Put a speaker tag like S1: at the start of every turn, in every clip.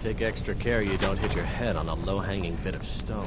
S1: Take extra care you don't hit your head on a low-hanging bit of stone.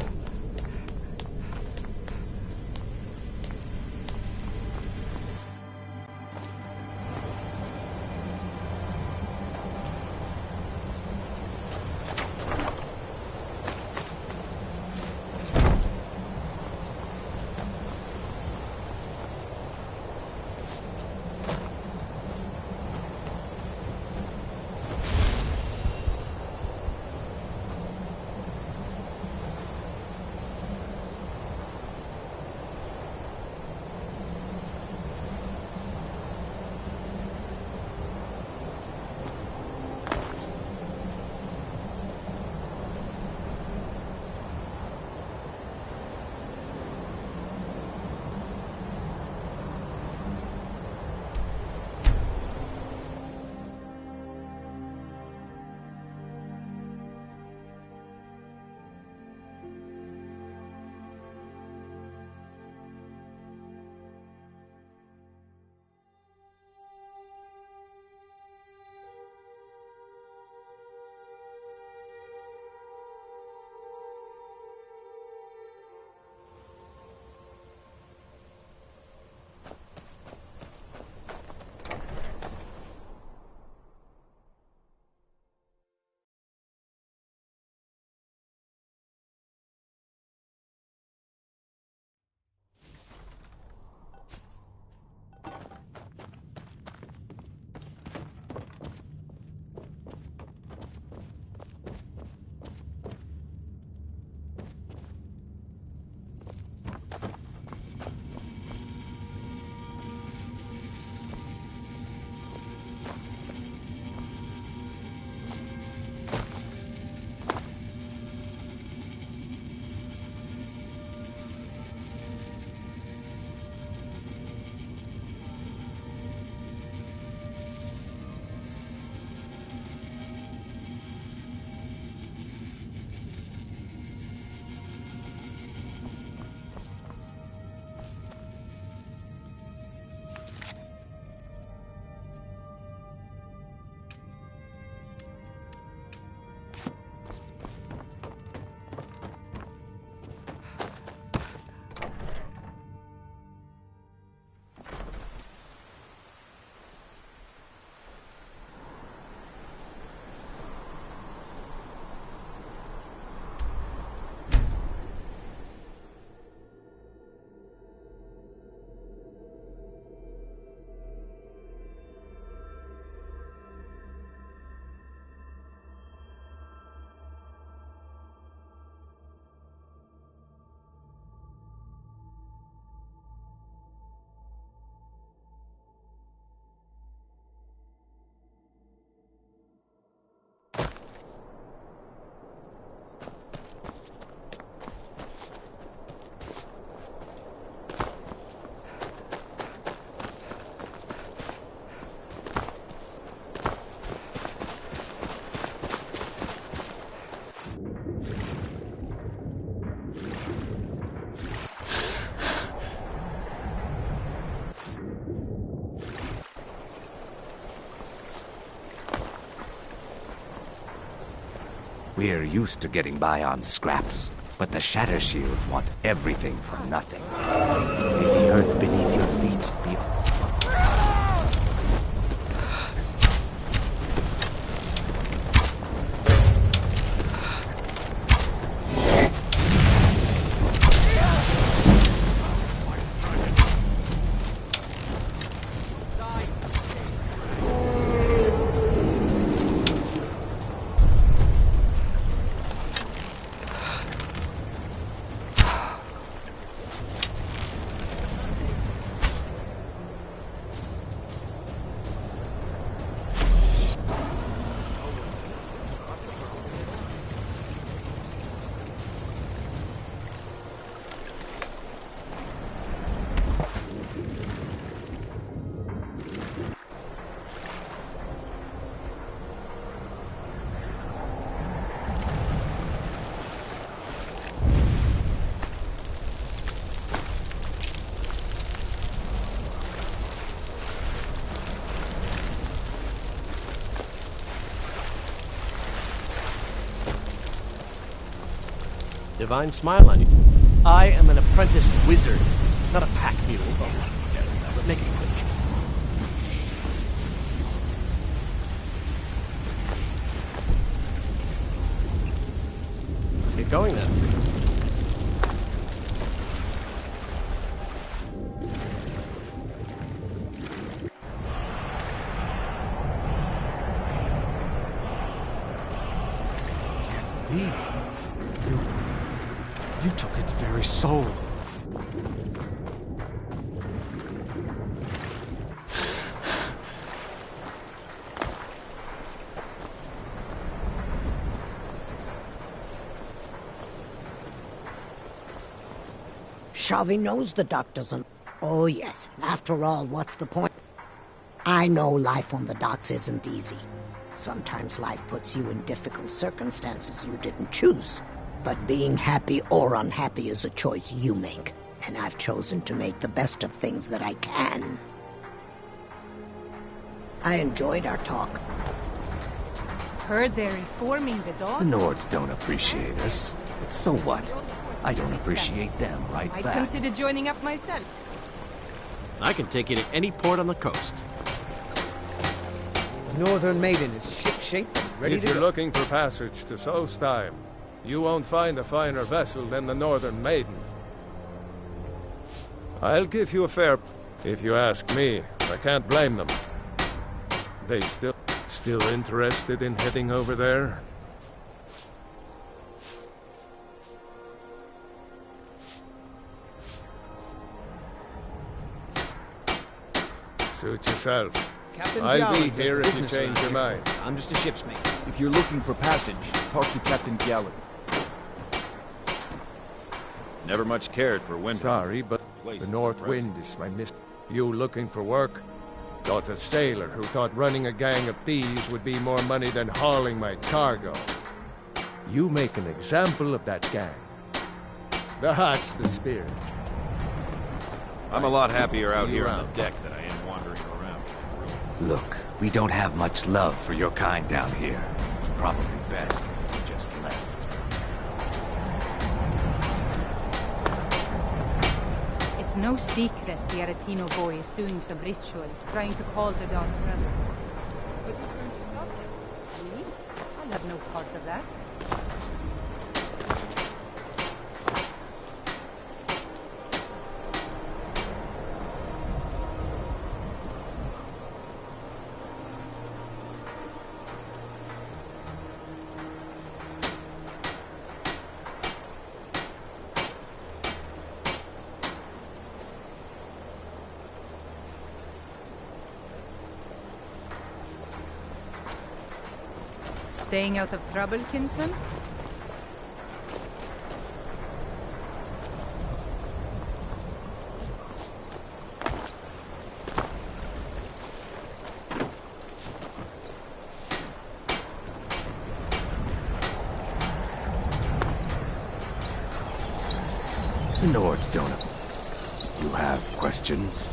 S2: We're used to getting by on scraps, but the Shatter Shields want everything for nothing. May the earth beneath your feet be...
S1: Divine smile on you. I am an apprenticed wizard, not a pack mule. But make it quick. Let's get going then.
S3: You took its very soul.
S4: Shavi knows the dock doesn't... Oh yes, after all, what's the point? I know life on the docks isn't easy. Sometimes life puts you in difficult circumstances you didn't choose. But being happy or unhappy is a choice you make. And I've chosen to make the best of things that I can. I enjoyed our talk.
S5: Heard they're reforming the dock?
S2: The Nords don't appreciate us. But so what? I don't appreciate them right
S5: I'd
S2: back.
S5: consider joining up myself.
S1: I can take you to any port on the coast.
S6: The Northern Maiden is ship-shape, ready
S7: If
S6: to
S7: you're
S6: go.
S7: looking for passage to Solstheim, you won't find a finer vessel than the Northern Maiden. I'll give you a fair... If you ask me, I can't blame them. They still interested in heading over there? Suit yourself.
S6: Captain
S7: I'll
S6: Gallant
S7: be
S6: does
S7: here
S6: the
S7: if you
S6: business
S7: change your
S6: around
S7: mind.
S6: here. I'm just a ship's mate.
S8: If you're looking for passage, talk to Captain Gallant. Never much cared for wind.
S7: Sorry, but
S8: Place
S7: the
S8: is
S7: north
S8: depressing.
S7: wind is my miss. You looking for work? Got a sailor who thought running a gang of thieves would be more money than hauling my cargo. You make an example of that gang. That's the spirit.
S8: I'm a lot happier out
S7: See you
S8: here on
S7: around.
S8: the deck than I am wandering around.
S2: Look, we don't have much love for your kind down here. Probably best if you just left.
S5: It's no secret the Aretino boy is doing some ritual, trying to call the Dark Brother. But who's going to stop him? Me? I'll have no part of that. Staying out of trouble, kinsman?
S2: The Nords don't. You have questions?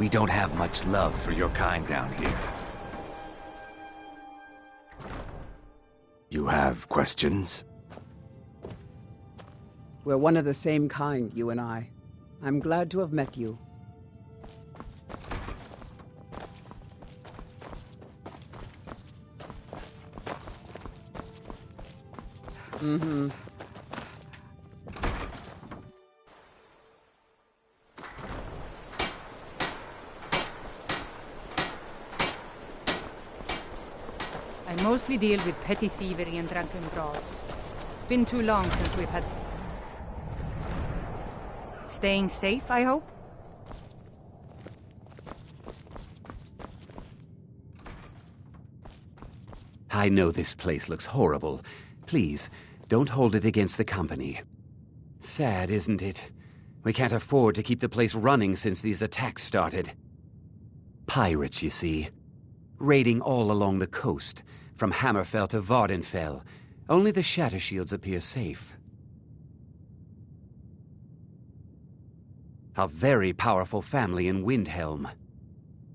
S2: we don't have much love for your kind down here. You have questions?
S9: We're one of the same kind, you and I. I'm glad to have met you. Mm-hmm.
S5: I mostly deal with petty thievery and drunken brawls. Been too long since we've had... Staying safe, I hope?
S2: I know this place looks horrible. Please, don't hold it against the company. Sad, isn't it? We can't afford to keep the place running since these attacks started. Pirates, you see. Raiding all along the coast, from Hammerfell to Vardenfell. Only the Shatter Shields appear safe. A very powerful family in Windhelm.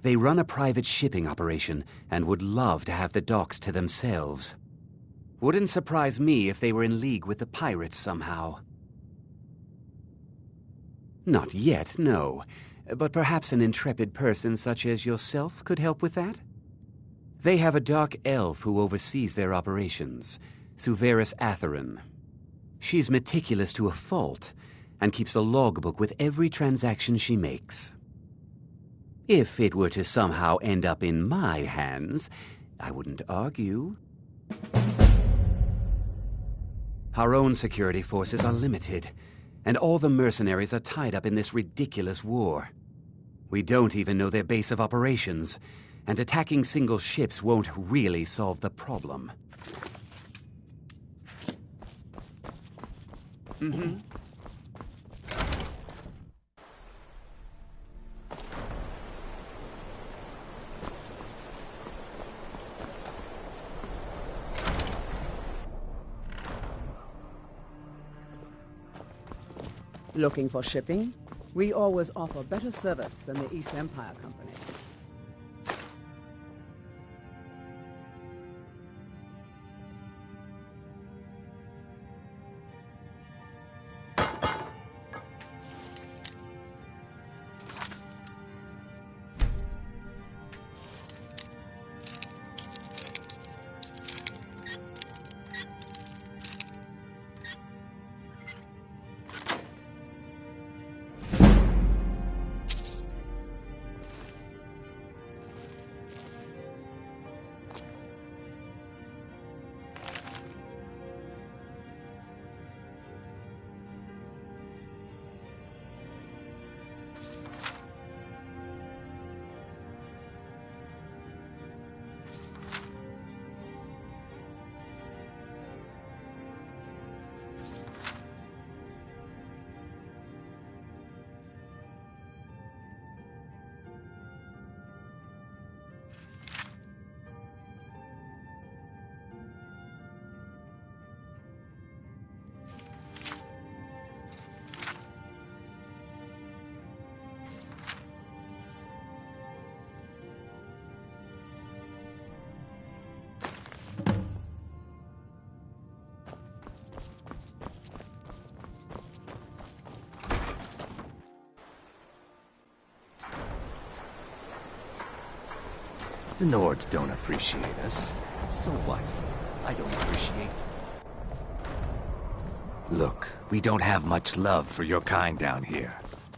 S2: They run a private shipping operation and would love to have the docks to themselves. Wouldn't surprise me if they were in league with the pirates somehow. Not yet, no. But perhaps an intrepid person such as yourself could help with that? They have a dark elf who oversees their operations, Suveris Atherin. She's meticulous to a fault, and keeps a logbook with every transaction she makes. If it were to somehow end up in my hands, I wouldn't argue. Our own security forces are limited, and all the mercenaries are tied up in this ridiculous war. We don't even know their base of operations, and attacking single ships won't really solve the problem. Mm-hmm.
S9: Looking for shipping? We always offer better service than the East Empire Company.
S2: The Nords don't appreciate us. So what? I don't appreciate. Look, we don't have much love for your kind down here.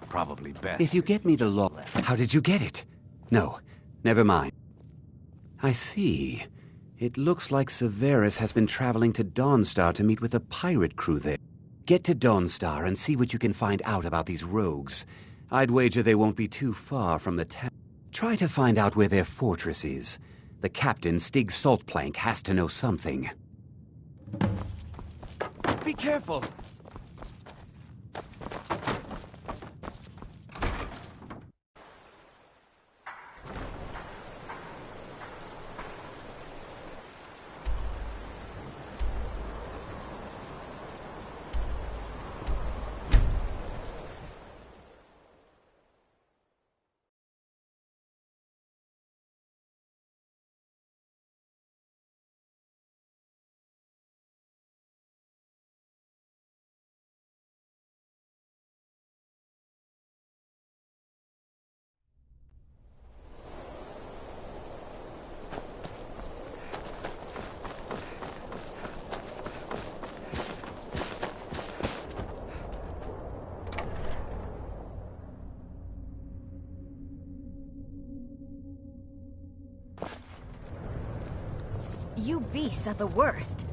S2: Probably best. If you get me the law... How did you get it? No, never mind. I see. It looks like Severus has been traveling to Dawnstar to meet with a pirate crew there. Get to Dawnstar and see what you can find out about these rogues. I'd wager they won't be too far from the town. Try to find out where their fortress is. The captain, Stig Saltplank, has to know something. Be careful!
S10: You beasts are the worst.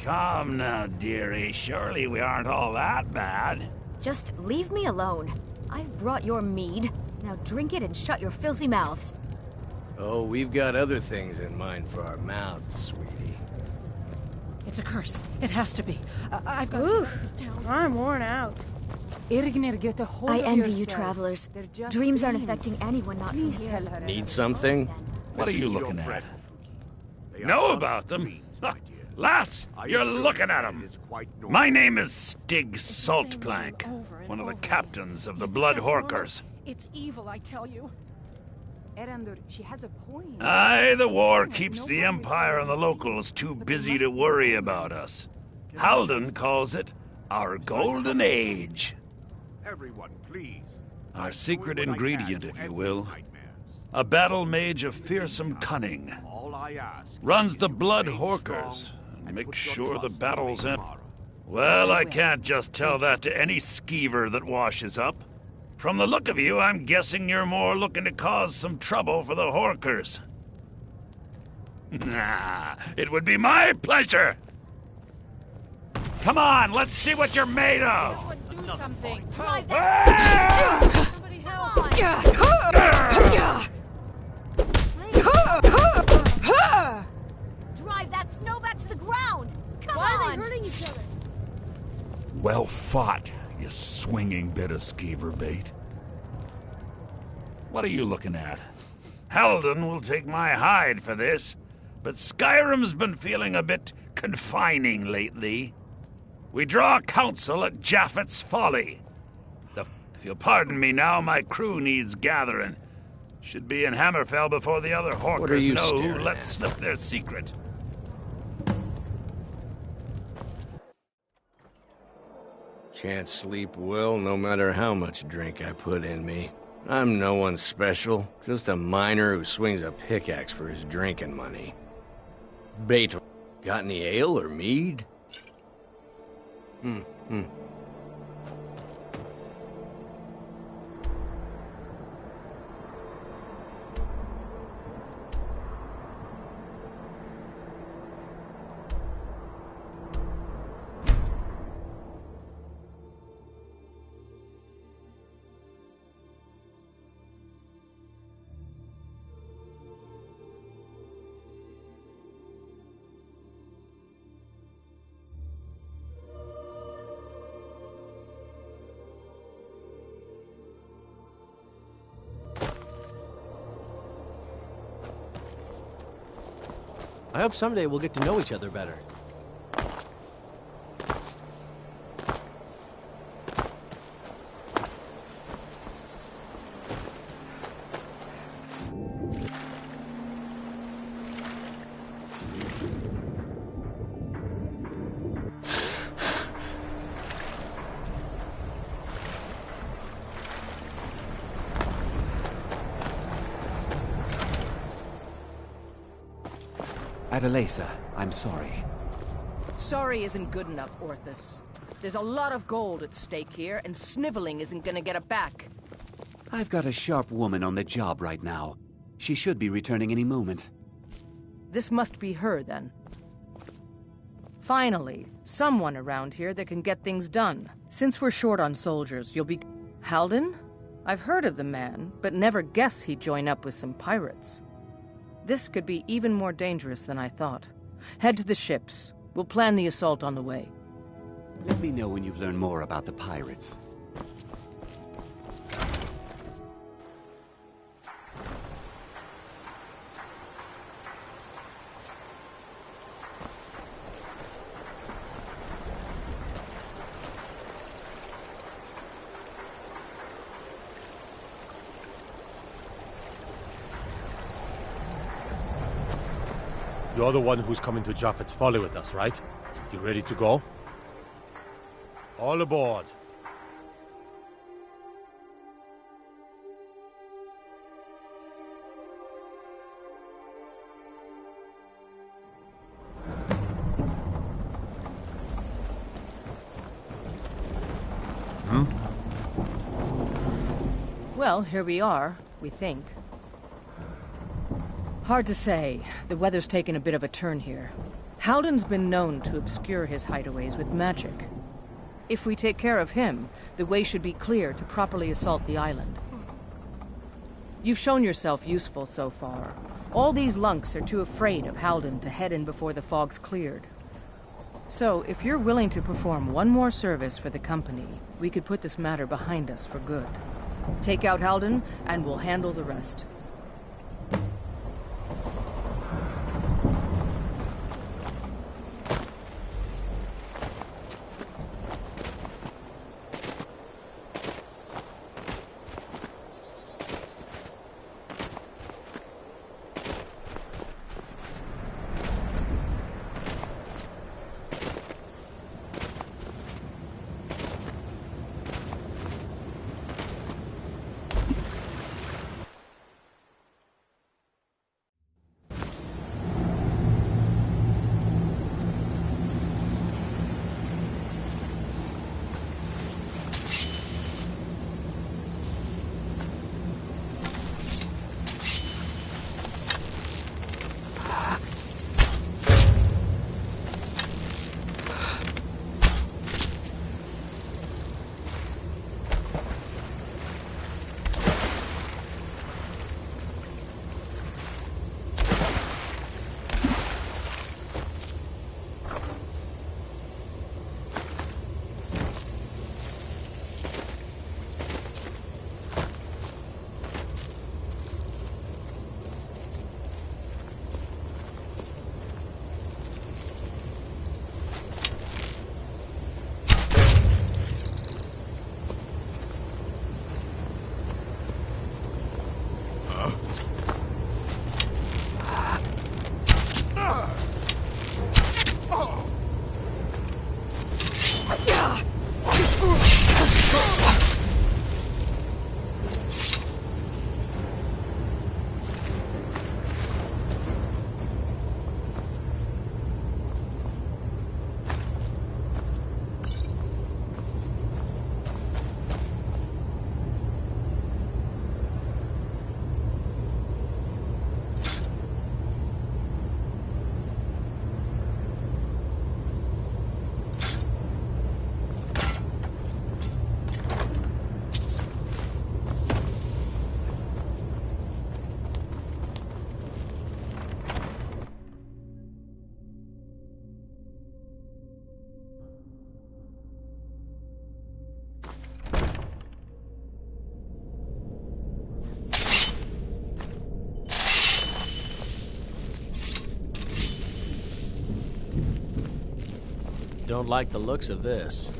S11: Come now, dearie. Surely we aren't all that bad.
S10: Just leave me alone. I've brought your mead. Now drink it and shut your filthy mouths.
S1: Oh, we've got other things in mind for our mouths, sweetie.
S5: It's a curse. It has to be. I've got
S12: Oof,
S5: to get out of this town.
S12: I'm worn out.
S5: Irgnir, get a hold
S10: I
S5: of
S10: envy you
S5: yourself.
S10: travelers.
S5: They're just
S10: Dreams aren't
S5: dreams.
S10: affecting anyone not
S5: Please
S10: from
S5: tell
S10: here.
S5: her.
S1: Need something?
S11: What are you looking at? Know about them? Lass, you're looking at them. My name is Stig Saltplank, one of the captains of the Blood Horkers.
S5: It's evil, I tell you. Erandur, she has a point.
S11: Aye, the war keeps the Empire and the locals too busy to worry about us. Halden calls it our Golden Age.
S13: Everyone, please.
S11: Our secret ingredient, if you will. A battle mage of fearsome cunning.
S13: All I ask
S11: Runs the Blood Horkers and makes sure the battles end. Well, I can't just tell that to any skeever that washes up. From the look of you, I'm guessing you're more looking to cause some trouble for the Horkers. Nah, it would be my pleasure. Come on, let's see what you're made of.
S5: Do something.
S10: Drive that...
S5: Somebody help.
S10: Drive that snow back to the ground! Come
S12: Why
S10: on!
S12: are they hurting each other?
S11: Well fought, you swinging bit of skeever bait. What are you looking at? Halden will take my hide for this, but Skyrim's been feeling a bit confining lately. We draw counsel at Japhet's Folly. If you'll pardon me now, my crew needs gathering. Should be in Hammerfell before the other Horkers know who
S1: staring
S11: let
S1: at?
S11: slip their secret.
S1: Can't sleep well no matter how much drink I put in me. I'm no one special, just a miner who swings a pickaxe for his drinking money. Bait, got any ale or mead? I hope someday we'll get to know each other better.
S2: Adelaisa, I'm sorry.
S14: Sorry isn't good enough, Orthus. There's a lot of gold at stake here, and sniveling isn't gonna get it back.
S2: I've got a sharp woman on the job right now. She should be returning any moment.
S14: This must be her, then. Finally, someone around here that can get things done. Since we're short on soldiers, you'll be... Halden? I've heard of the man, but never guess he'd join up with some pirates. This could be even more dangerous than I thought. Head to the ships. We'll plan the assault on the way.
S2: Let me know when you've learned more about the pirates.
S3: You're the one who's coming to Japhet's Folly with us, right? You ready to go? All aboard.
S14: Well, here we are, we think. Hard to say. The weather's taken a bit of a turn here. Halden's been known to obscure his hideaways with magic. If we take care of him, the way should be clear to properly assault the island. You've shown yourself useful so far. All these lunks are too afraid of Halden to head in before the fog's cleared. So, if you're willing to perform one more service for the company, we could put this matter behind us for good. Take out Halden, and we'll handle the rest.
S6: Don't like the looks of this.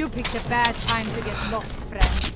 S5: You picked a bad time to get lost, friend.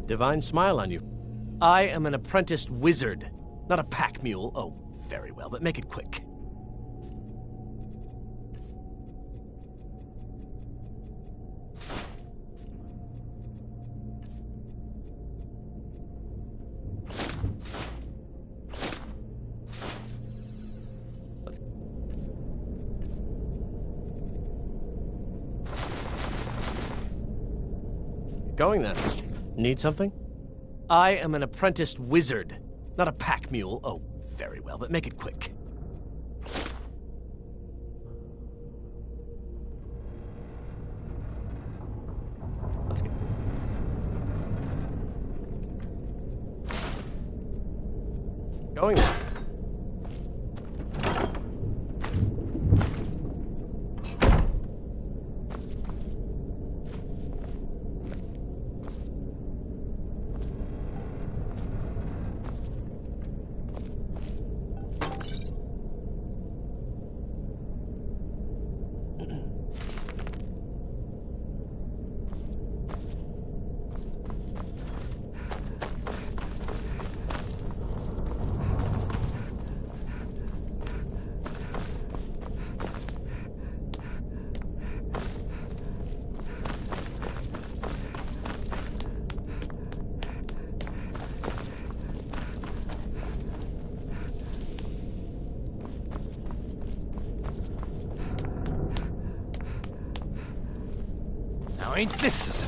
S6: Divine smile on you. I am an apprenticed wizard, not a pack mule. Oh, very well, but make it quick. Going then. Need something? I am an apprenticed wizard, not a pack mule. Oh, very well, but make it quick. Let's go. Going then. Now ain't this a...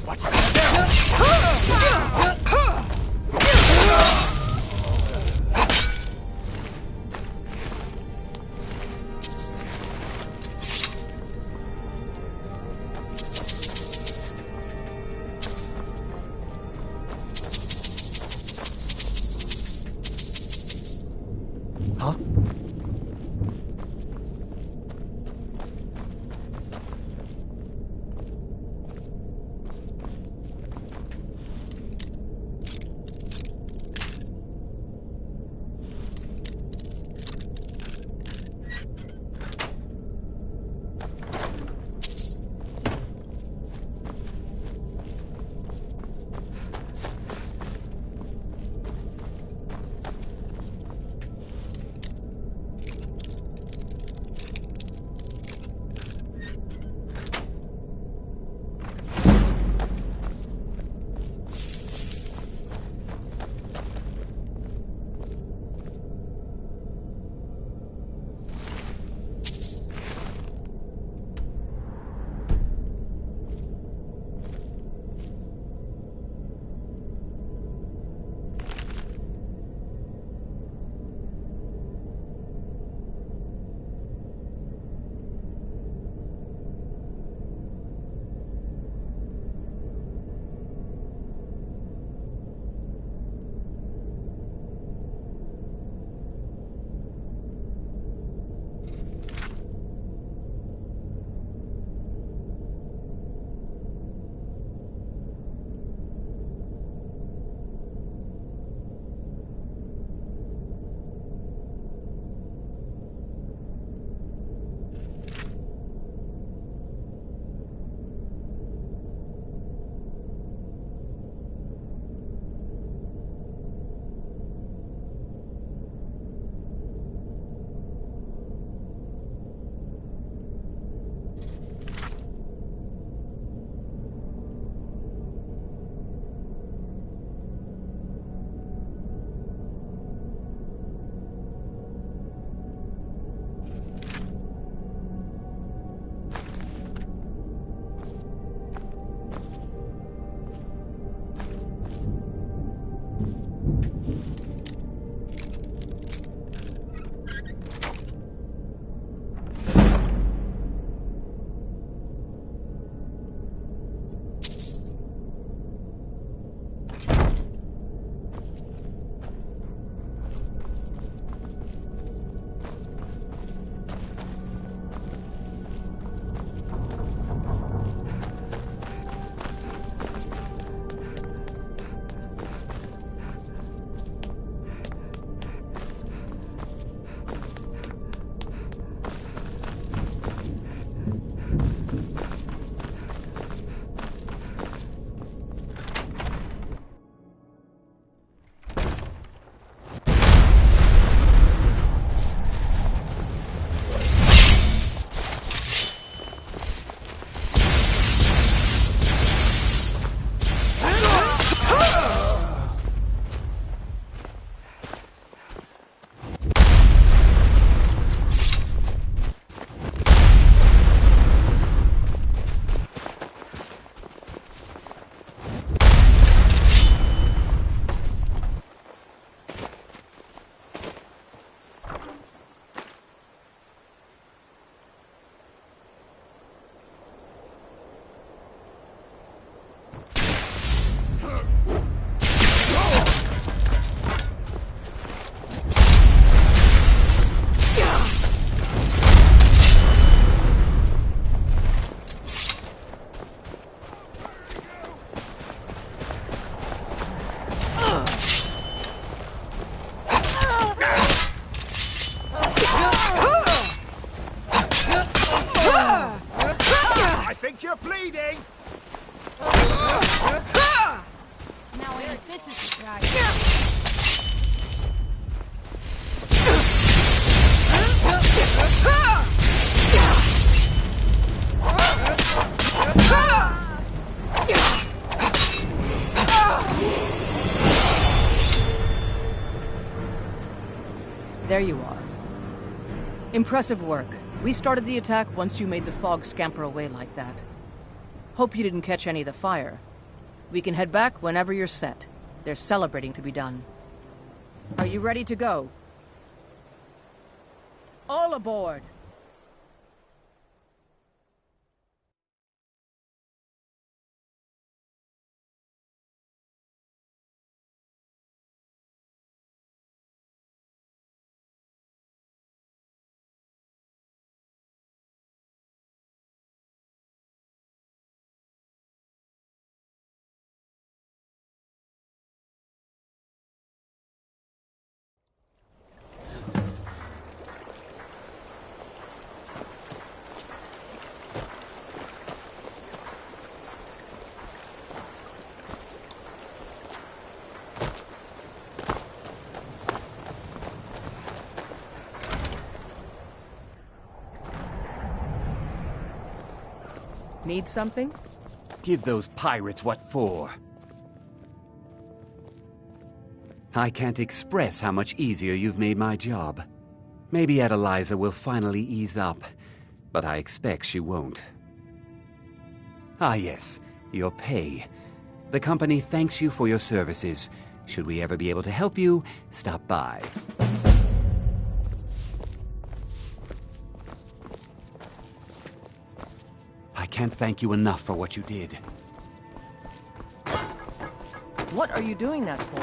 S6: Watch Huh?
S5: Now this is the guy.
S14: There you are. Impressive work. We started the attack once you made the fog scamper away like that. Hope you didn't catch any of the fire. We can head back whenever you're set. There's celebrating to be done. Are you ready to go? All aboard! Need something?
S2: Give those pirates what for. I can't express how much easier you've made my job. Maybe Adeliza will finally ease up, but I expect she won't. Ah yes, your pay. The company thanks you for your services. Should we ever be able to help you, stop by. I can't thank you enough for what you did.
S14: What are you doing that for?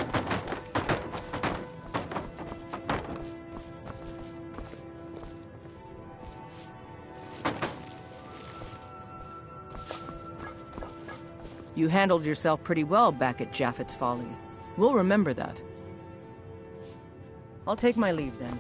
S14: You handled yourself pretty well back at Japhet's Folly. We'll remember that. I'll take my leave then.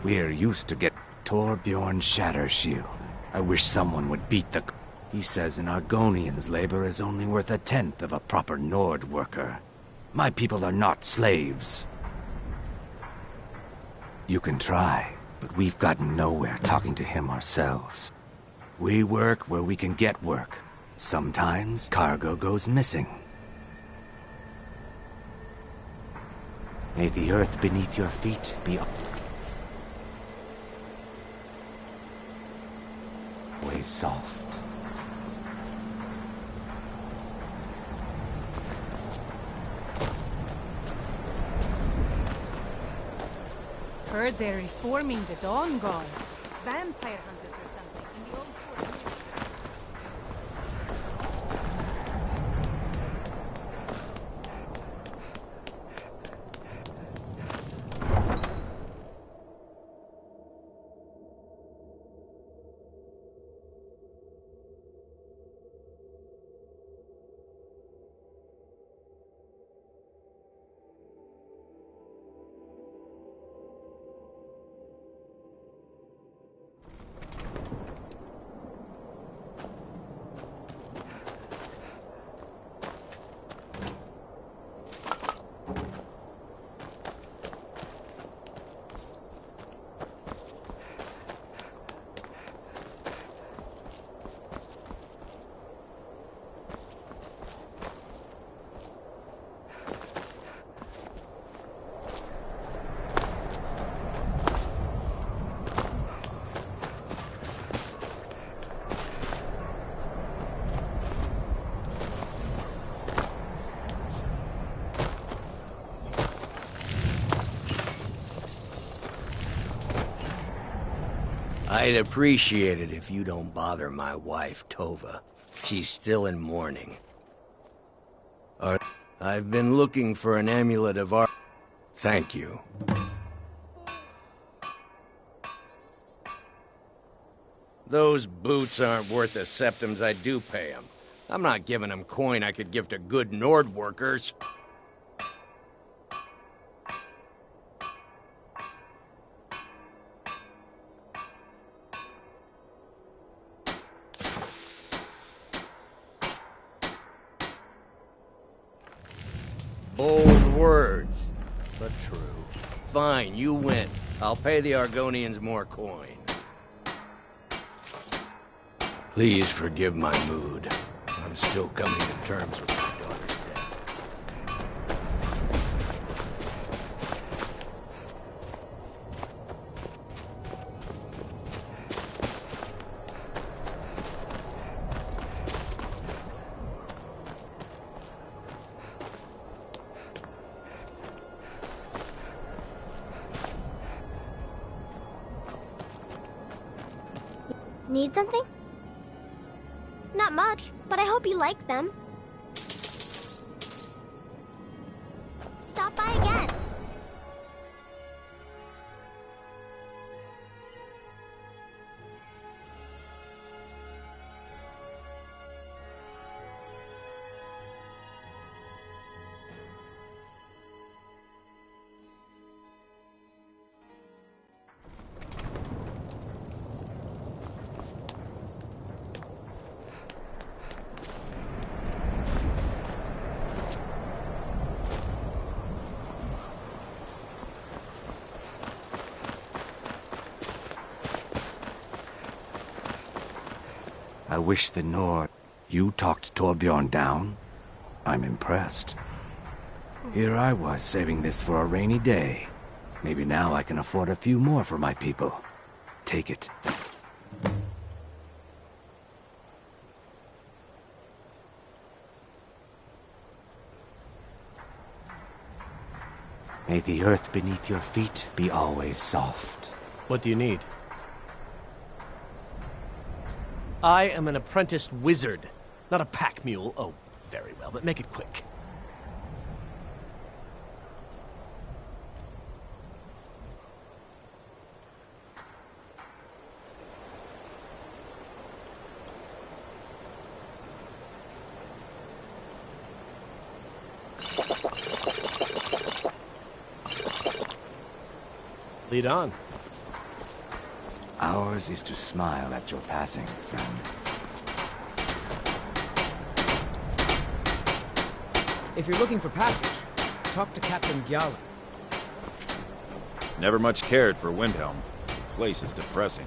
S2: We're used to get
S12: Torbjorn Shattershield. I wish someone would beat the... He says an Argonian's labor is only worth 1/10 of a proper Nord worker. My people are not slaves. You can try, but we've gotten nowhere talking to him ourselves. We work where we can get work. Sometimes cargo goes missing. May the earth beneath your feet be always soft.
S5: Heard they're reforming the Dawn Guard. Vampire hunters or something in the old fort.
S1: I'd appreciate it if you don't bother my wife, Tova. She's still in mourning. I've been looking for an amulet of our... Thank you. Those boots aren't worth the septims I do pay them. I'm not giving him coin I could give to good Nord workers. Bold words, but true. Fine, you win. I'll pay the Argonians more coin. Please forgive my mood. I'm still coming to terms with my daughter's death.
S15: Need something? Not much, but I hope you like them. Stop by again.
S12: I wish the Nord... You talked Torbjorn down? I'm impressed. Here I was, saving this for a rainy day. Maybe now I can afford a few more for my people. Take it. May the earth beneath your feet be always soft.
S6: What do you need? I am an apprenticed wizard, not a pack mule. Oh, very well, but make it quick. Lead on.
S12: Ours is to smile at your passing, friend.
S16: If you're looking for passage, talk to Captain Gjallar.
S8: Never much cared for Windhelm. Place is depressing.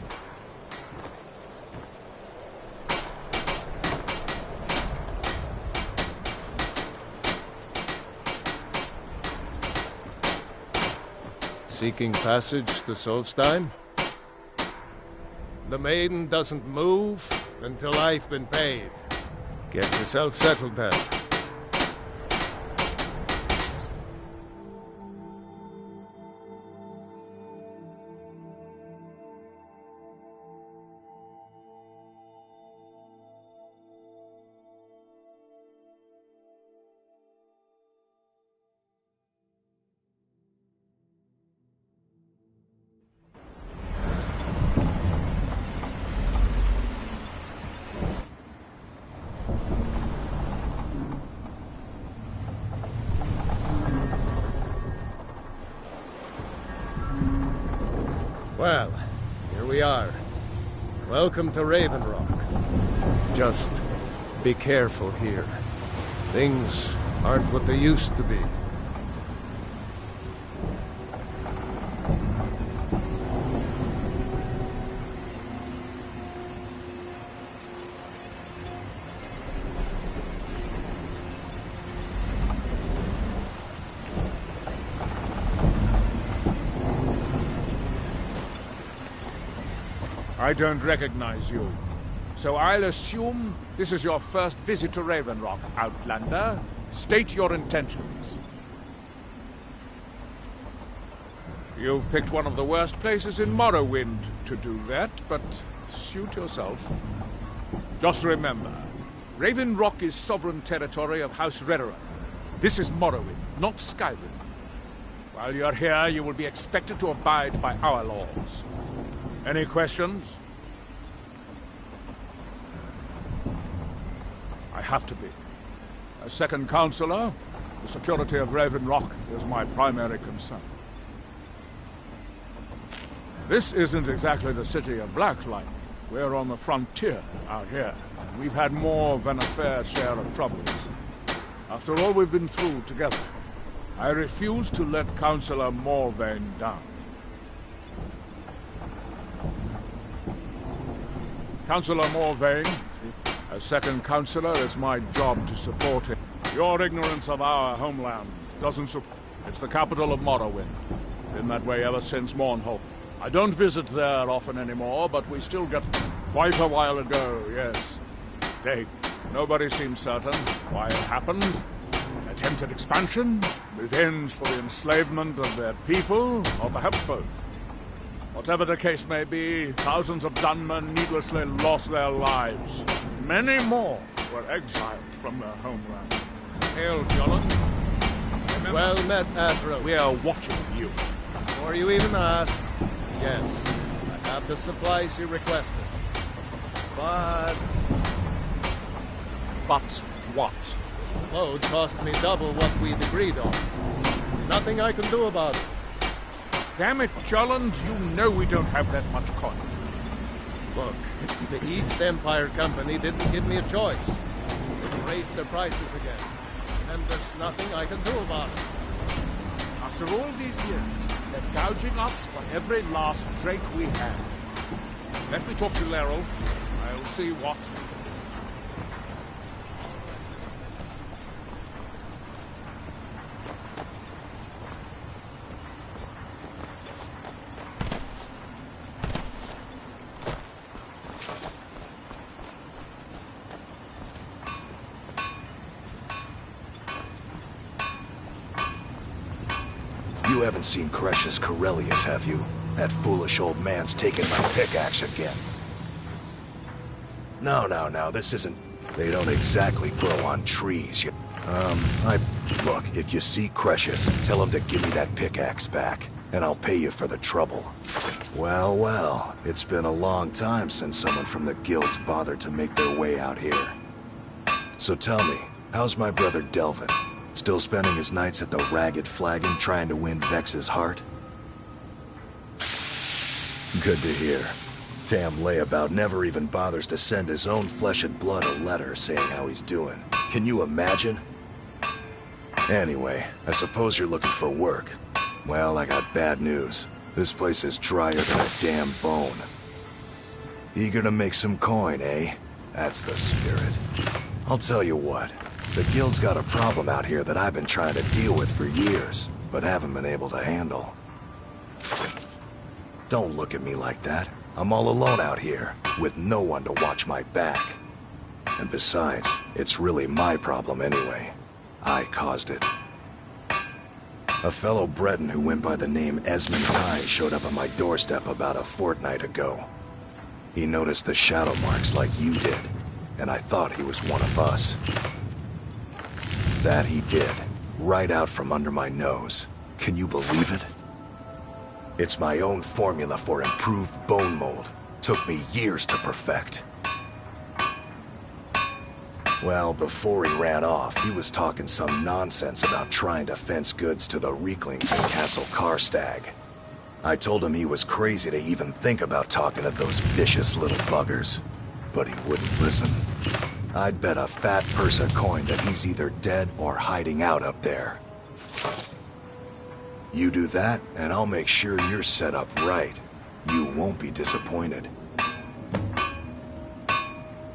S7: Seeking passage to Solstein? The maiden doesn't move until I've been paid. Get yourself settled then. Well, here we are. Welcome to Raven Rock. Just be careful here. Things aren't what they used to be.
S17: I don't recognize you. So I'll assume this is your first visit to Raven Rock, Outlander. State your intentions. You've picked one of the worst places in Morrowind to do that, but suit yourself. Just remember, Raven Rock is sovereign territory of House Redoran. This is Morrowind, not Skyrim. While you're here, you will be expected to abide by our laws. Any questions? I have to be. As second counselor, the security of Raven Rock is my primary concern. This isn't exactly the city of Blacklight. We're on the frontier out here, and we've had more than a fair share of troubles. After all we've been through together, I refuse to let Councillor Morvain down. Councillor Morvain, as second councillor, it's my job to support him. Your ignorance of our homeland doesn't support. It's the capital of Morrowind. Been that way ever since Mournhold. I don't visit there often anymore, but we still get quite a while ago, yes. Nobody seems certain why it happened. Attempted expansion, revenge for the enslavement of their people, or perhaps both. Whatever the case may be, thousands of Dunmen needlessly lost their lives. Many more were exiled from their homeland.
S7: Hail, Jolland. Well met, Admiral.
S17: We are watching you.
S6: Before you even ask, yes, I have the supplies you requested. But
S17: what?
S6: This load cost me double what we'd agreed on. Nothing I can do about it.
S17: Damn it, Jolland, you know we don't have that much coin.
S6: Look, the East Empire Company didn't give me a choice. They raised their prices again. And there's nothing I can do about it.
S17: After all these years, they're gouging us for every last drake we have. Let me talk to Laryl. I'll see what...
S18: You haven't seen Cresius Corellius, have you? That foolish old man's taking my pickaxe again. No, this isn't... They don't exactly grow on trees. Look, if you see Cresius, tell him to give me that pickaxe back, and I'll pay you for the trouble. Well, it's been a long time since someone from the guilds bothered to make their way out here. So tell me, how's my brother Delvin? Still spending his nights at the Ragged Flagon trying to win Vex's heart? Good to hear. Tam Layabout never even bothers to send his own flesh and blood a letter saying how he's doing. Can you imagine? Anyway, I suppose you're looking for work. Well, I got bad news. This place is drier than a damn bone. Eager to make some coin, eh? That's the spirit. I'll tell you what. The guild's got a problem out here that I've been trying to deal with for years, but haven't been able to handle. Don't look at me like that. I'm all alone out here, with no one to watch my back. And besides, it's really my problem anyway. I caused it. A fellow Breton who went by the name Esmond Ty showed up on my doorstep about a fortnight ago. He noticed the shadow marks like you did, and I thought he was one of us. That he did, right out from under my nose. Can you believe it? It's my own formula for improved bone mold. Took me years to perfect. Well, before he ran off, he was talking some nonsense about trying to fence goods to the Reeklings in Castle Karstag. I told him he was crazy to even think about talking to those vicious little buggers, but he wouldn't listen. I'd bet a fat purse of coin that he's either dead or hiding out up there. You do that, and I'll make sure you're set up right. You won't be disappointed.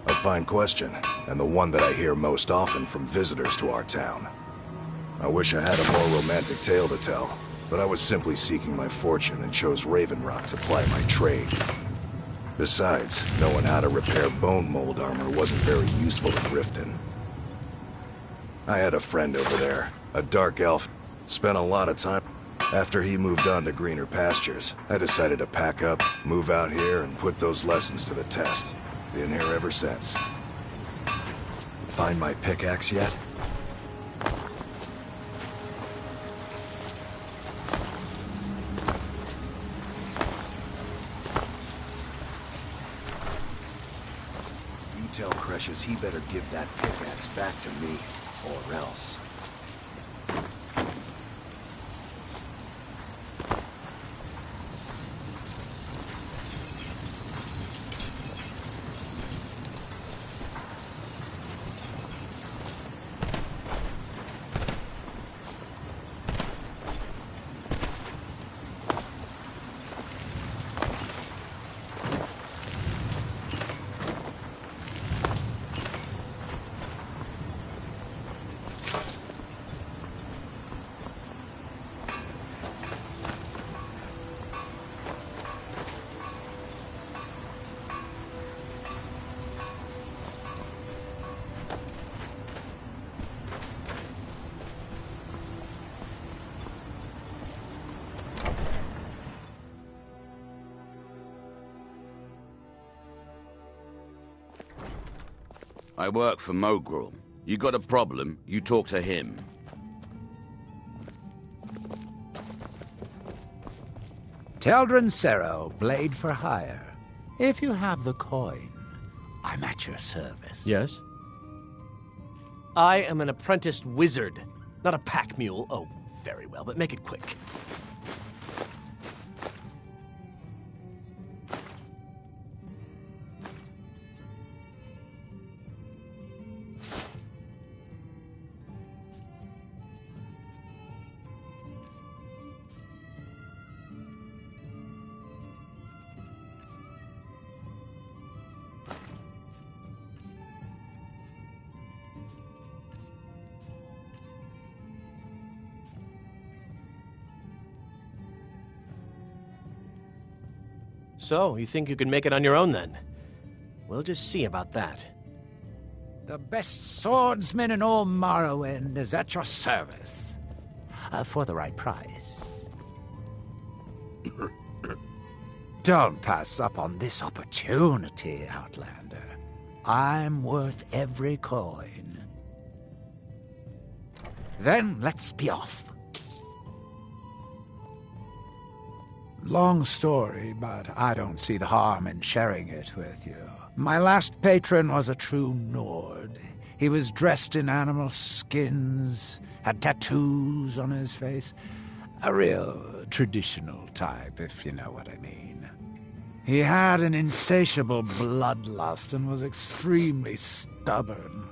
S18: A fine question, and the one that I hear most often from visitors to our town. I wish I had a more romantic tale to tell, but I was simply seeking my fortune and chose Raven Rock to ply my trade. Besides, knowing how to repair bone mold armor wasn't very useful in Riften. I had a friend over there, a dark elf, spent a lot of time. After he moved on to greener pastures, I decided to pack up, move out here, and put those lessons to the test. Been here ever since. Find my pickaxe yet? Tell Cresius precious, he better give that pickaxe back to me, or else.
S19: I work for Mrow. You got a problem, you talk to him.
S12: Teldrin Sero, blade for hire. If you have the coin, I'm at your service.
S20: Yes? I am an apprenticed wizard, not a pack mule. Oh, very well, but make it quick. So, you think you can make it on your own, then? We'll just see about that.
S12: The best swordsman in all Morrowind is at your service. For the right price. Don't pass up on this opportunity, Outlander. I'm worth every coin. Then let's be off. Long story, but I don't see the harm in sharing it with you. My last patron was a true Nord. He was dressed in animal skins, had tattoos on his face. A real traditional type, if you know what I mean. He had an insatiable bloodlust and was extremely stubborn.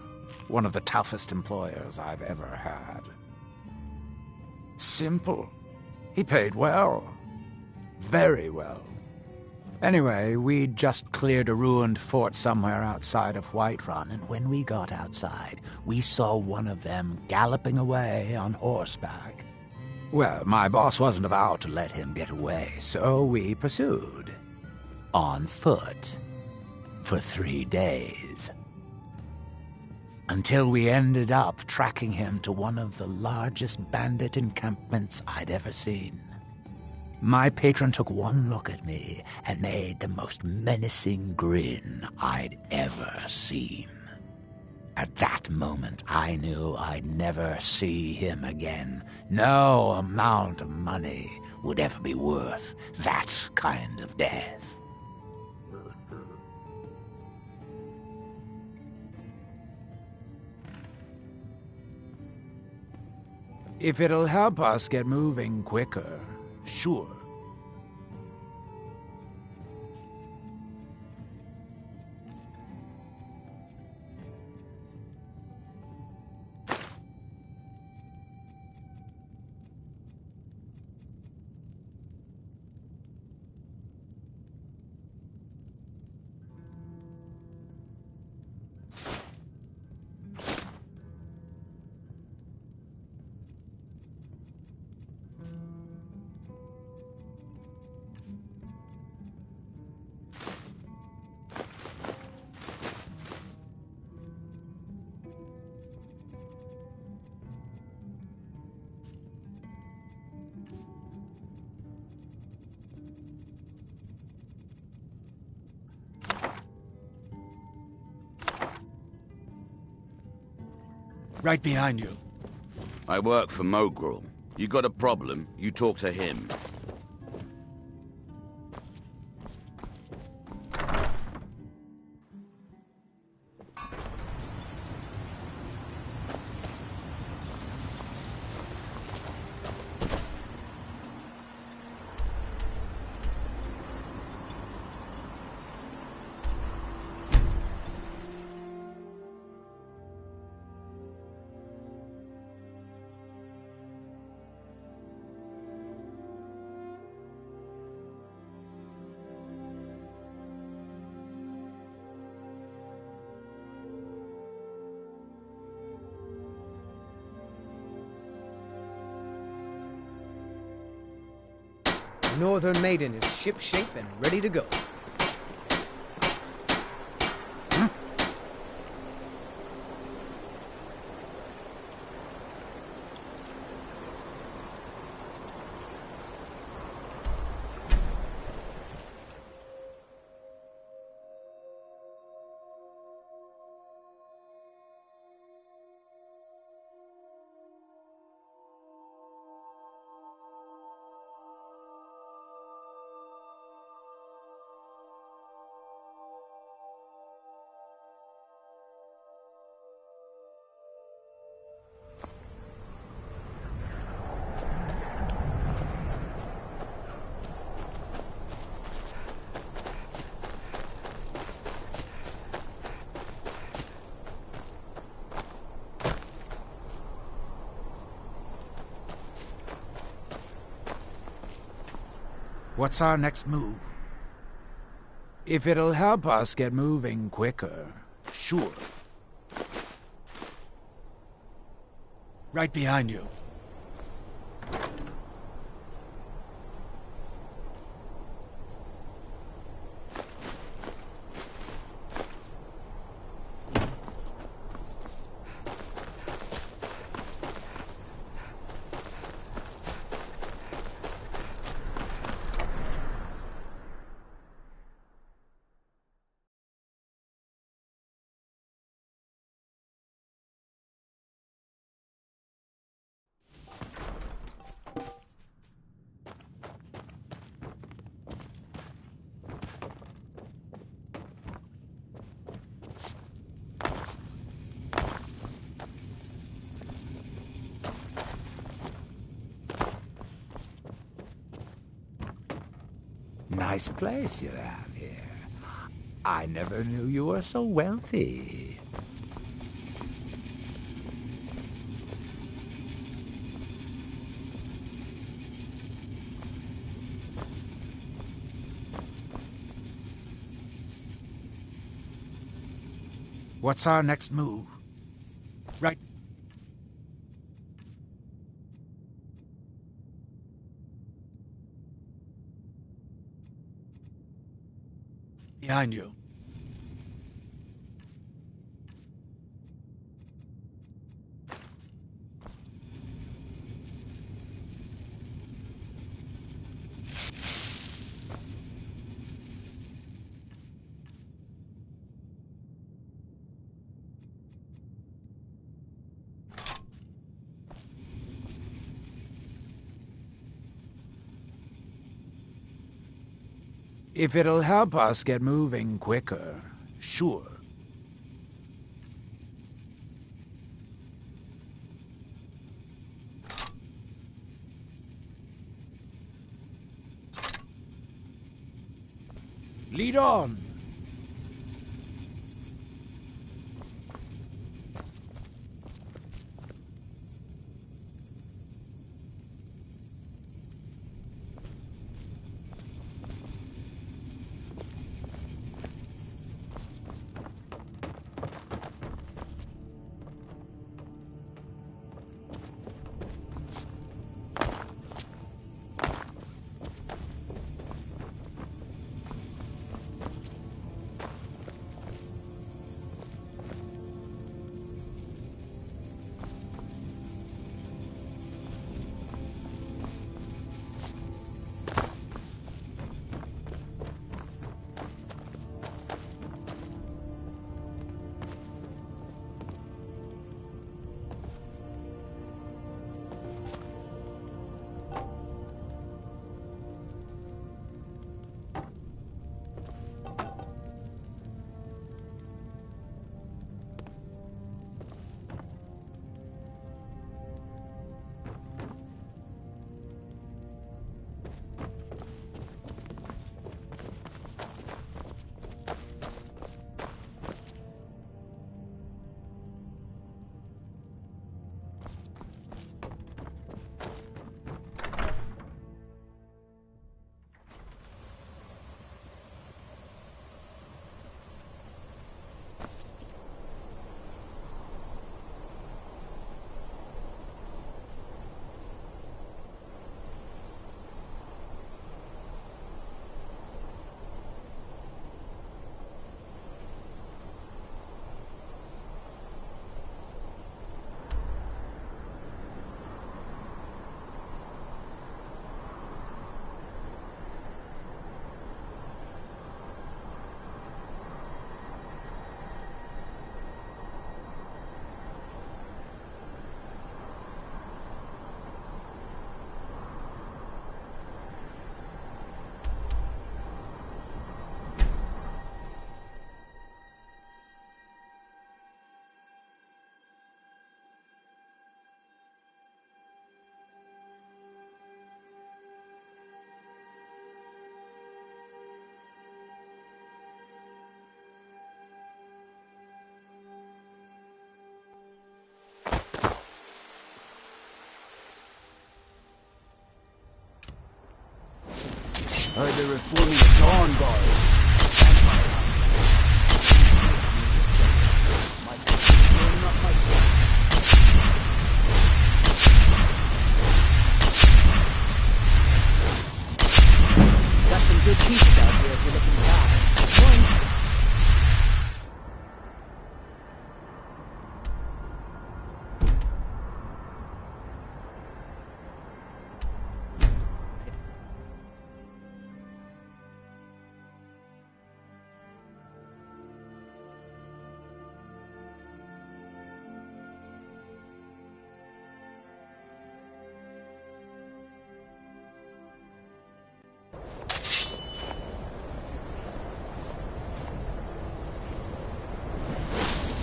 S12: One of the toughest employers I've ever had. Simple. He paid well. Very well. Anyway, we'd just cleared a ruined fort somewhere outside of Whiterun, and when we got outside, we saw one of them galloping away on horseback. Well, my boss wasn't about to let him get away, so we pursued. On foot. For 3 days. Until we ended up tracking him to one of the largest bandit encampments I'd ever seen. My patron took one look at me and made the most menacing grin I'd ever seen. At that moment, I knew I'd never see him again. No amount of money would ever be worth that kind of death. If it'll help us get moving quicker, sure.
S20: Right behind you.
S19: I work for Mrow. You got a problem, you talk to him.
S16: Northern Maiden is shipshape and ready to go.
S17: What's our next move? If it'll help us get moving quicker, sure. Right behind you. Nice place you have here. I never knew you were so wealthy. What's our next move? Right. Behind you. If it'll help us get moving quicker, sure. Lead on.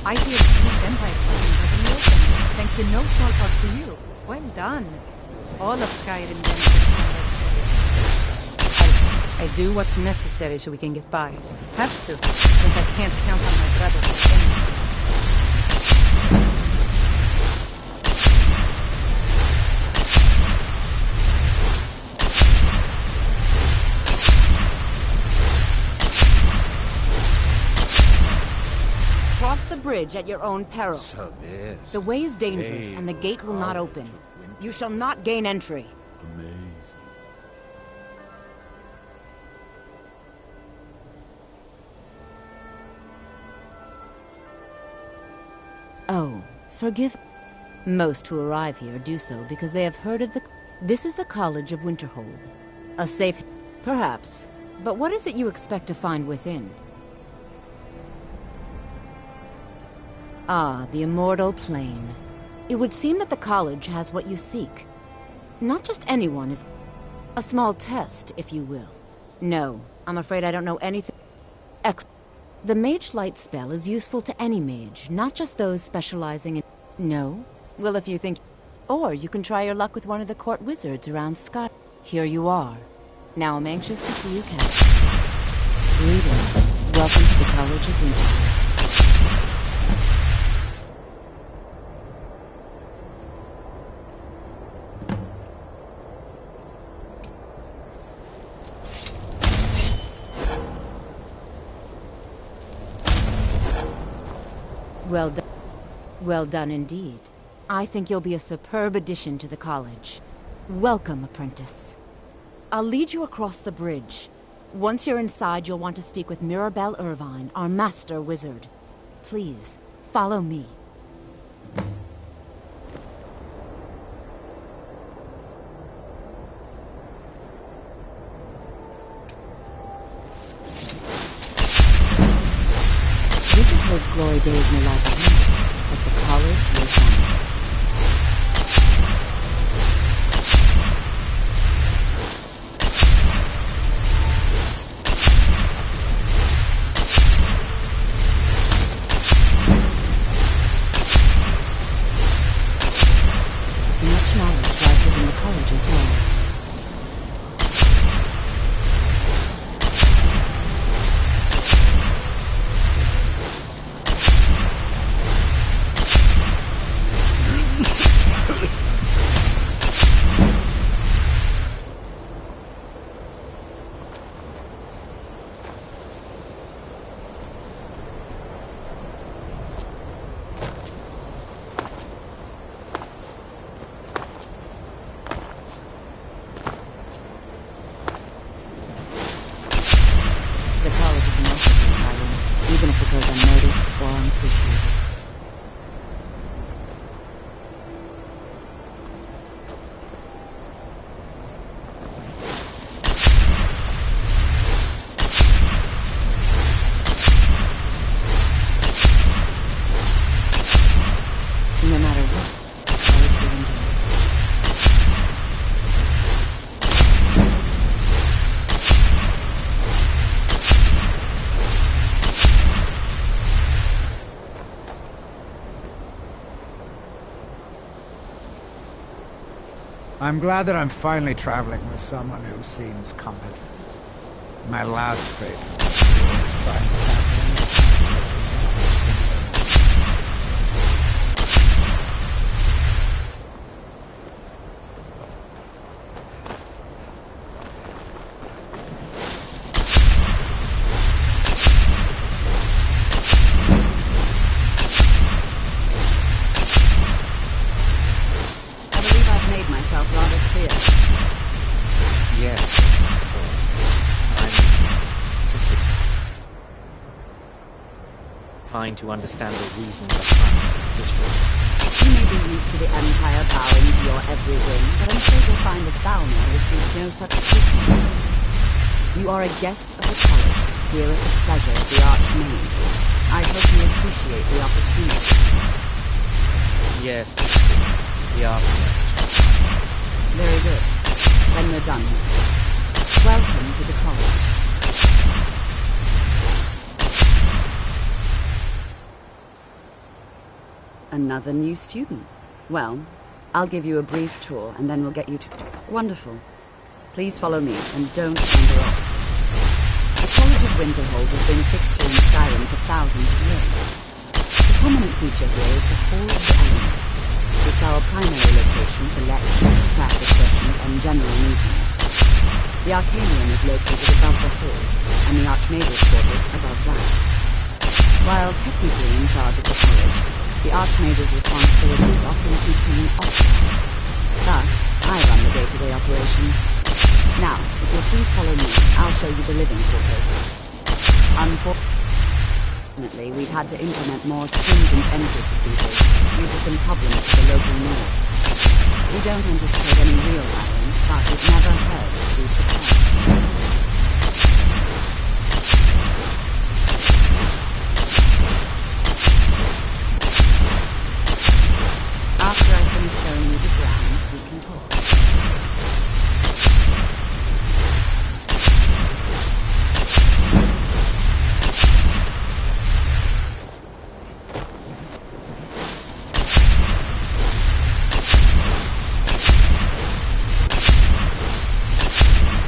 S5: I hear the East Empire fighting has been open, thanks in no small part to you. Well done. All of Skyrim benefits from that area. I do what's necessary so we can get by. Have to, since I can't count on my brother for anything.
S21: Cross the bridge at your own peril.
S7: So this...
S21: The way is dangerous, and the gate will not open. You shall not gain entry.
S3: Amazing.
S21: Oh, forgive... Most who arrive here do so because they have heard of the... This is the College of Winterhold. A safe... Perhaps. But what is it you expect to find within? Ah, the immortal plane. It would seem that the college has what you seek. Not just anyone is... A small test, if you will. No, I'm afraid I don't know anything... The Mage Light spell is useful to any mage, not just those specializing in... No? Well, if you think... Or you can try your luck with one of the court wizards around Scott. Here you are. Now I'm anxious to see you cast. Greetings. Welcome to the College of Winterhold. Well done. Well done indeed. I think you'll be a superb addition to the college. Welcome, apprentice. I'll lead you across the bridge. Once you're inside, you'll want to speak with Mirabelle Irvine, our master wizard. Please, follow me. Winterhold's glory days may lie behind, but the college lives on. Much knowledge lies within the college's walls. The college is an asset to Skyrim, even if it goes unnoticed or unappreciated. No matter what, the college will enjoy it.
S22: I'm glad that I'm finally traveling with someone who seems competent. My last fate was trying to tackle me.
S21: I believe I've made myself rather clear.
S23: Yes, of course. I'm simply trying to understand the reason behind the decision.
S21: You may be used to the Empire bowing to your every whim, but I'm sure you'll find that Balnor receives no such treatment. You are a guest of the college, here at the pleasure of the Archmage. I hope you appreciate the opportunity.
S23: Yes, we are.
S21: Very good. Then we're done. Welcome to the college.
S4: Another new student. Well, I'll give you a brief tour, and then we'll get you to... Wonderful. Please follow me, and don't wander off. The College of Winterhold has been a fixture in Skyrim for thousands of years. The prominent feature here is the Hall of the Elements. It's our primary location for lectures, practice sessions, and general meetings. The Arcanium is located above the hall, and the Archmage's quarters above that. While technically in charge of the college, the Archmage's responsibilities often keep him occupied. Thus, I run the day-to-day operations. Now, if you'll please follow me, I'll show you the living quarters. Unfortunately, we've had to implement more stringent entry procedures due to some problems with the local nords. We don't anticipate any real violence, but it never hurts to be prepared. After I finish showing you the grounds, we can talk.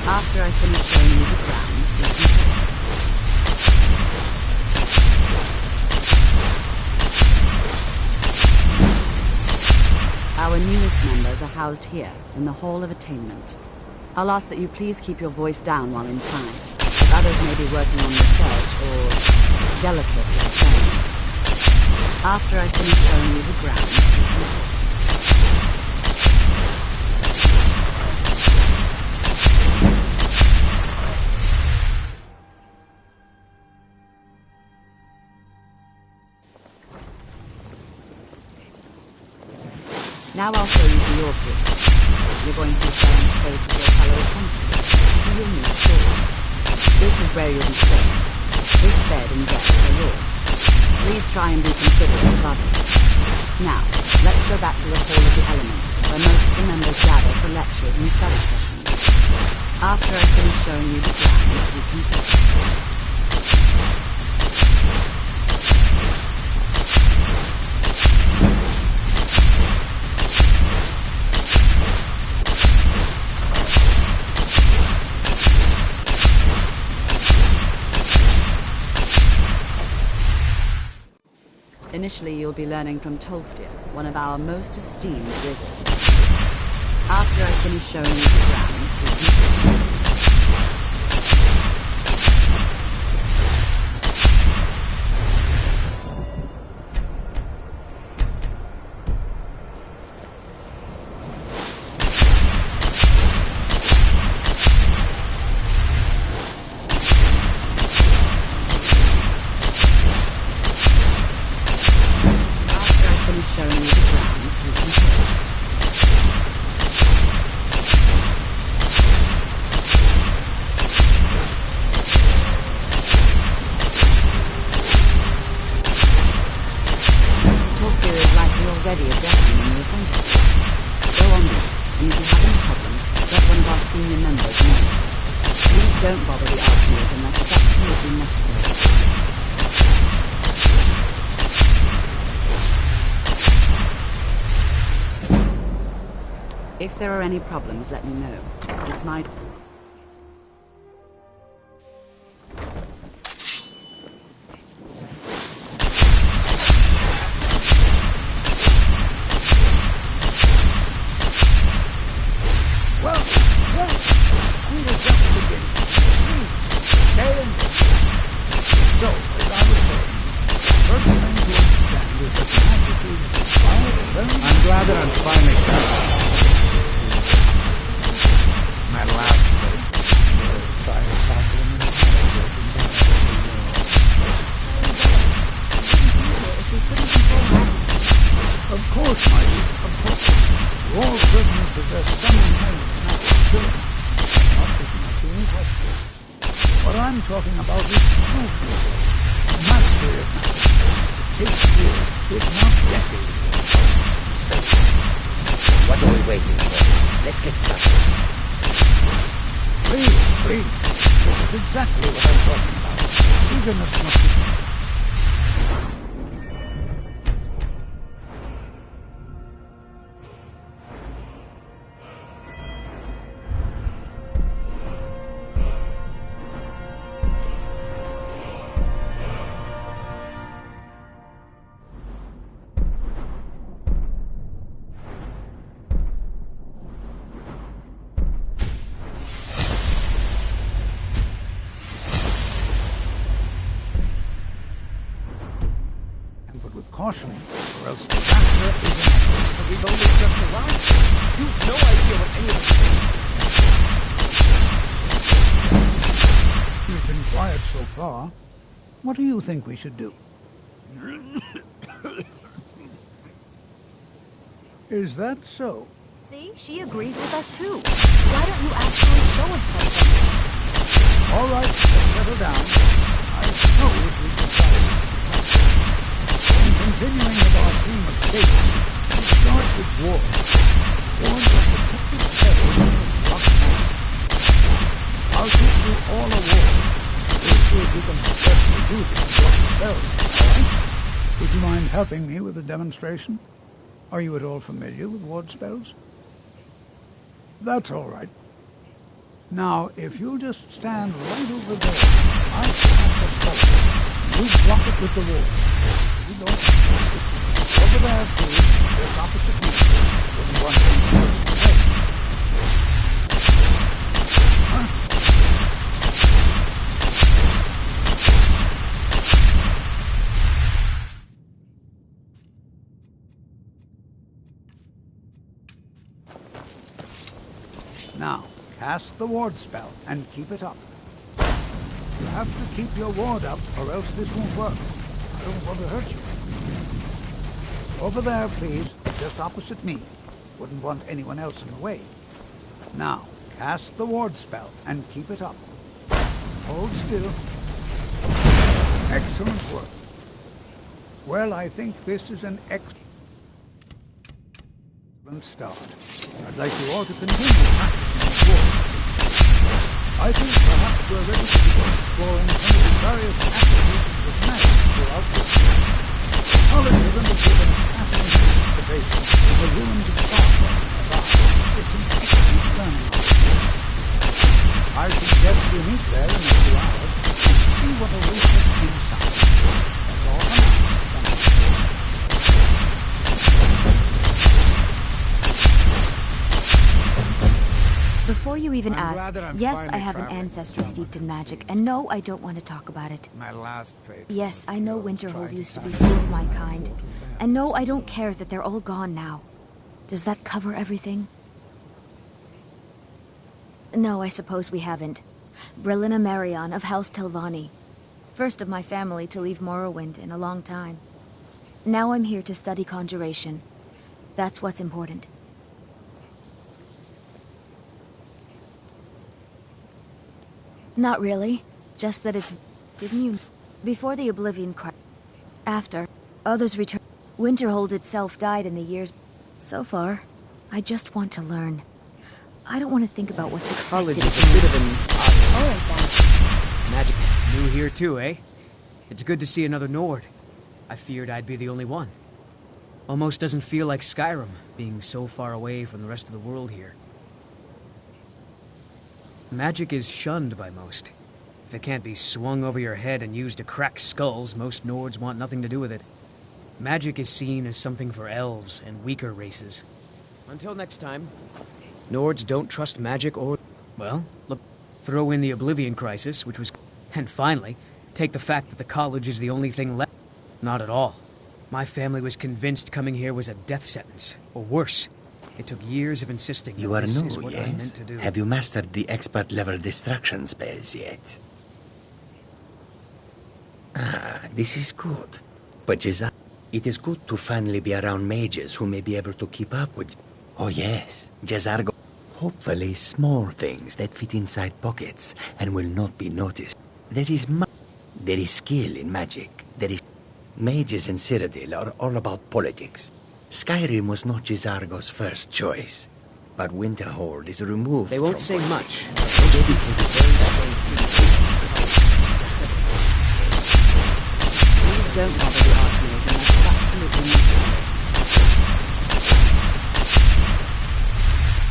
S4: After I finish showing you the grounds, we can talk. Our newest members are housed here, in the Hall of Attainment. I'll ask that you please keep your voice down while inside, as others may be working on research or delicate experiments. After I finish showing you the grounds, we can talk. Now I'll show you to your quarters. You're going to be sharing space with your fellow apprentices. You'll need storage. This is where you'll be staying. This bed and desk are yours. Please try and be considerate of others. Now, let's go back to the Hall of the Elements, where most of the members gather for lectures and study sessions. After I finish showing you the grounds, we can talk. Initially, you'll be learning from Tolfdir, one of our most esteemed wizards. After I finish showing you the grounds, we can talk. Already addressing the new apprentices. Go on then, and if you have any problems, let one of our senior members know. Please don't bother the Archmage unless it's absolutely necessary. If there are any problems, let me know. It's my...
S22: I'm glad that I'm finally done. My last break was trying to tackle him in Of course, my dear, of course. You all certainly possess some kind of natural ability. Not as much in question. What I'm talking about is true control. Mastery of magic. It takes years, if not decades.
S9: What are we waiting for? Let's get started.
S22: Please, please. This is exactly what I'm talking about. Eagerness must be... caution, or else disaster is inevitable.
S16: But we've only just arrived. You've no idea what any of us think.
S22: You've been quiet so far. What do you think we should do? Is that so?
S21: See, she agrees with us too. Why don't you actually show us something?
S22: All right, let's settle down. I suppose we can try it. In continuing with our theme of safety, we start with war. Warns are protected spells from rock magic. I'll teach you all a war. We'll see if you can successfully use it to block spells, all right? Would you mind helping me with a demonstration? Are you at all familiar with ward spells? That's all right. Now, if you'll just stand right over there, I cast a spell. You block it with the wall. You don't. Over there, please. Just opposite me. Wouldn't want anyone else to say. Now, cast the ward spell and keep it up. You have to keep your ward up or else this won't work. I don't want to hurt you. Over there, please, just opposite me. Wouldn't want anyone else in the way. Now, cast the ward spell and keep it up. Hold still. Excellent work. Well, I think this is an excellent start. I'd like you all to continue practicing the ward. I think perhaps we're ready to begin exploring some of the various applications of magic throughout the world. College has given a fascinating observation of the ruins of Sparta and art. It's an excellent learning opportunity. I suggest you meet there in a few hours and see what awaits us inside. That's all for now.
S21: Before you even
S22: I'm
S21: ask,
S22: glad that I'm
S21: yes, I
S22: finally
S21: have an
S22: traveling
S21: ancestry steeped in magic, and no, I don't want to talk about it.
S22: My last faith.
S21: Yes, I know Winterhold used to be full of my kind, and no, I don't care that they're all gone now. Does that cover everything? No, I suppose we haven't. Brillina Marion of House Telvanni. First of my family to leave Morrowind in a long time. Now I'm here to study conjuration. That's what's important. Not really. Just that it's... Didn't you... Before the Oblivion Crisis... After, others returned. Winterhold itself died in the years... So far, I just want to learn. I don't want to think about what's expected
S16: College
S21: of
S16: is a
S21: me.
S16: bit of an...
S21: Alright then.
S16: Magic. New here too, eh? It's good to see another Nord. I feared I'd be the only one. Almost doesn't feel like Skyrim, being so far away from the rest of the world here. Magic is shunned by most. If it can't be swung over your head and used to crack skulls, most Nords want nothing to do with it. Magic is seen as something for elves and weaker races. Until next time, Nords don't trust magic or... Well, look, throw in the Oblivion Crisis, which was... And finally, take the fact that the college is the only thing left. Not at all. My family was convinced coming here was a death sentence, or worse. It took years of insisting
S9: You
S16: that
S9: are
S16: this
S9: new,
S16: is what I
S9: yes?
S16: meant to do.
S9: Have you mastered the expert-level distraction spells yet? Ah, this is good. But it is good to finally be around mages who may be able to keep up with... Oh yes, Jazargo. Hopefully small things that fit inside pockets and will not be noticed. There is skill in magic. There is... Mages in Cyrodiil are all about politics. Skyrim was not Jazargo's first choice, but Winterhold is removed.
S16: They won't say much.
S4: Please don't bother the Archmage unless it's absolutely necessary.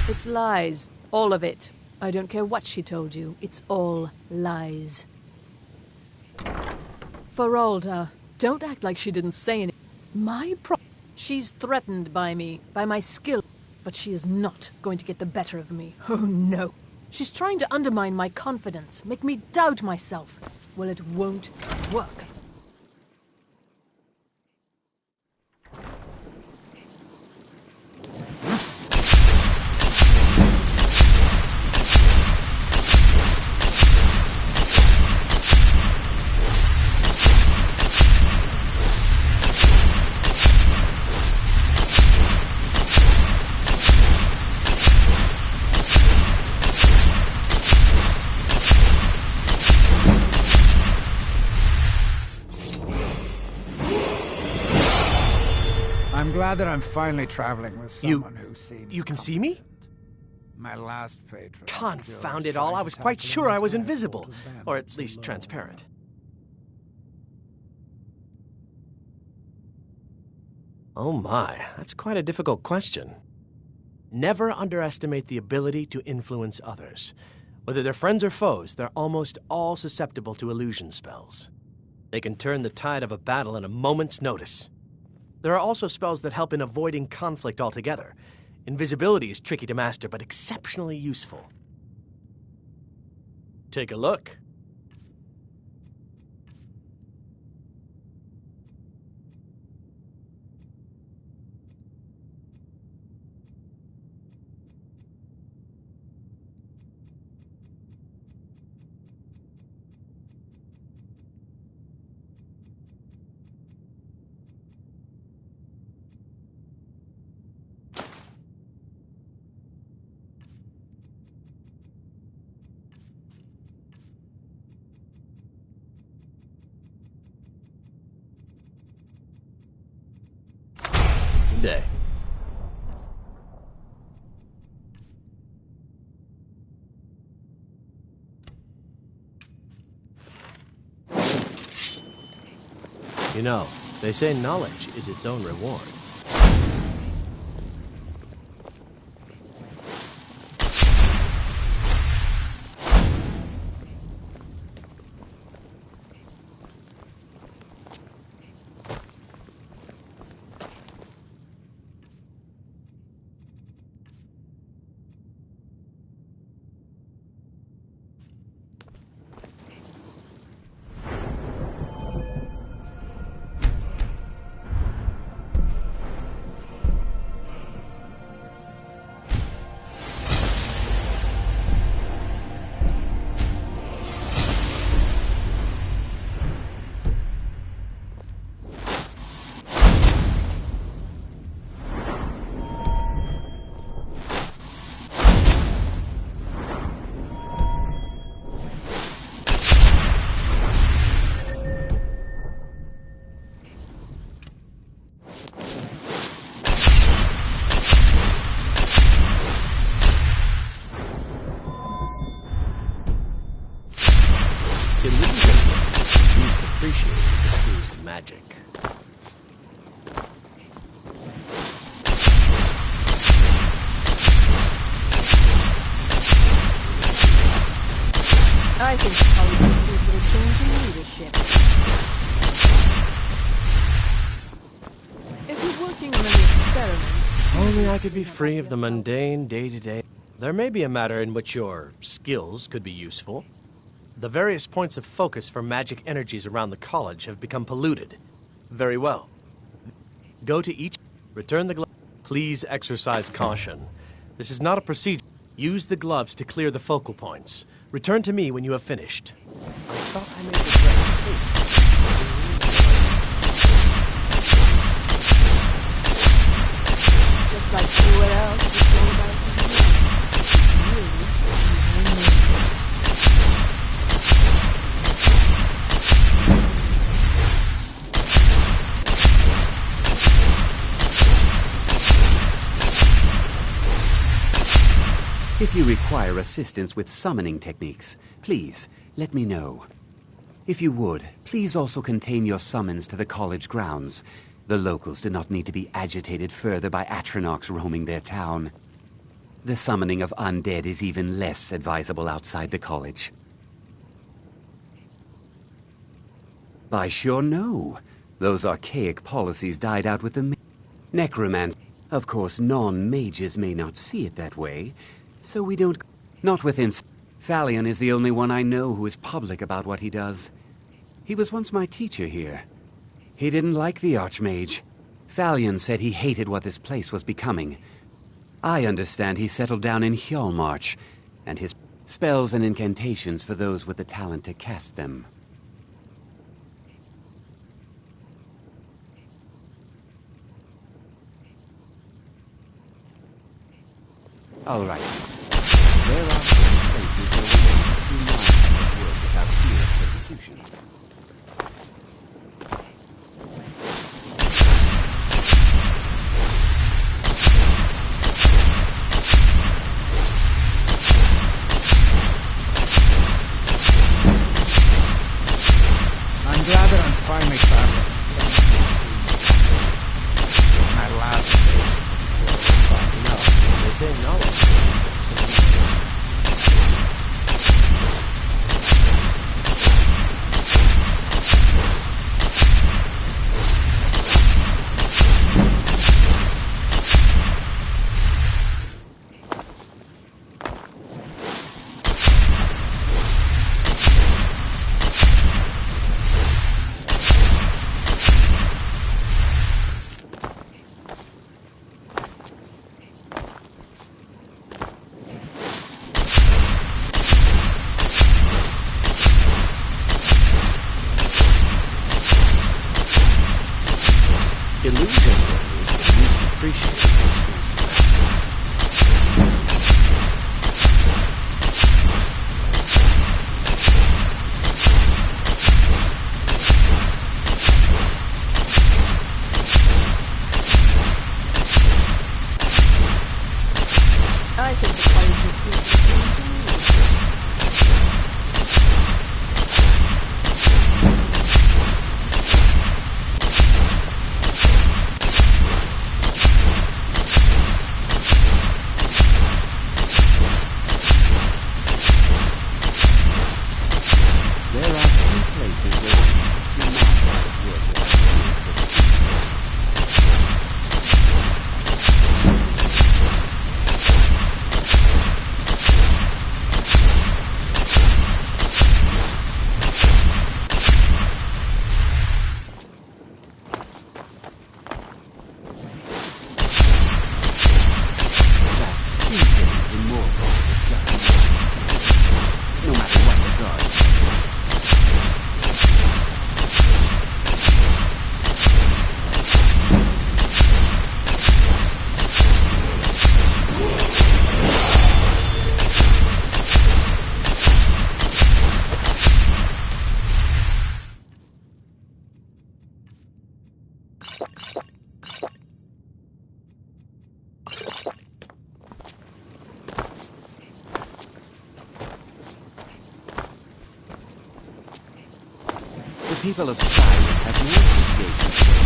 S5: It's lies. All of it. I don't care what she told you. It's all lies. Feralda, don't act like she didn't say anything. She's threatened by me, by my skill, but she is not going to get the better of me. Oh no. She's trying to undermine my confidence, make me doubt myself. Well, it won't work.
S22: glad that I'm finally traveling with someone who seems
S20: You can see me?
S22: My last fate for
S20: Confound it all, I was quite sure I was invisible. Or at least transparent. Oh my, that's quite a difficult question. Never underestimate the ability to influence others. Whether they're friends or foes, they're almost all susceptible to illusion spells. They can turn the tide of a battle in a moment's notice. There are also spells that help in avoiding conflict altogether. Invisibility is tricky to master, but exceptionally useful. Take a look. Day. You know, they say knowledge is its own reward. Magic.
S5: I think probably a little change in leadership. If you're working on any experiments...
S20: Only I could be free of the mundane day-to-day. There may be a matter in which your skills could be useful. The various points of focus for magic energies around the college have become polluted. Very well. Go to each... Return the glove. Please exercise caution. This is not a procedure. Use the gloves to clear the focal points. Return to me when you have finished. I thought I made this mistake.
S5: Just like everywhere else, it's all about
S2: If you require assistance with summoning techniques, please let me know. If you would, please also contain your summons to the college grounds. The locals do not need to be agitated further by Atronachs roaming their town. The summoning of undead is even less advisable outside the college. I sure know. Those archaic policies died out with the necromancy. Of course, non-mages may not see it that way, so we don't... Not within... Thalion is the only one I know who is public about what he does. He was once my teacher here. He didn't like the Archmage. Thalion said he hated what this place was becoming. I understand he settled down in Hjalmarch, and his spells and incantations for those with the talent to cast them. All right. There are places where we don't see life work without fear of persecution.
S20: same knowledge. Illusion is the least appreciated.
S21: I think the college is
S2: The people of Skyrim have no appreciation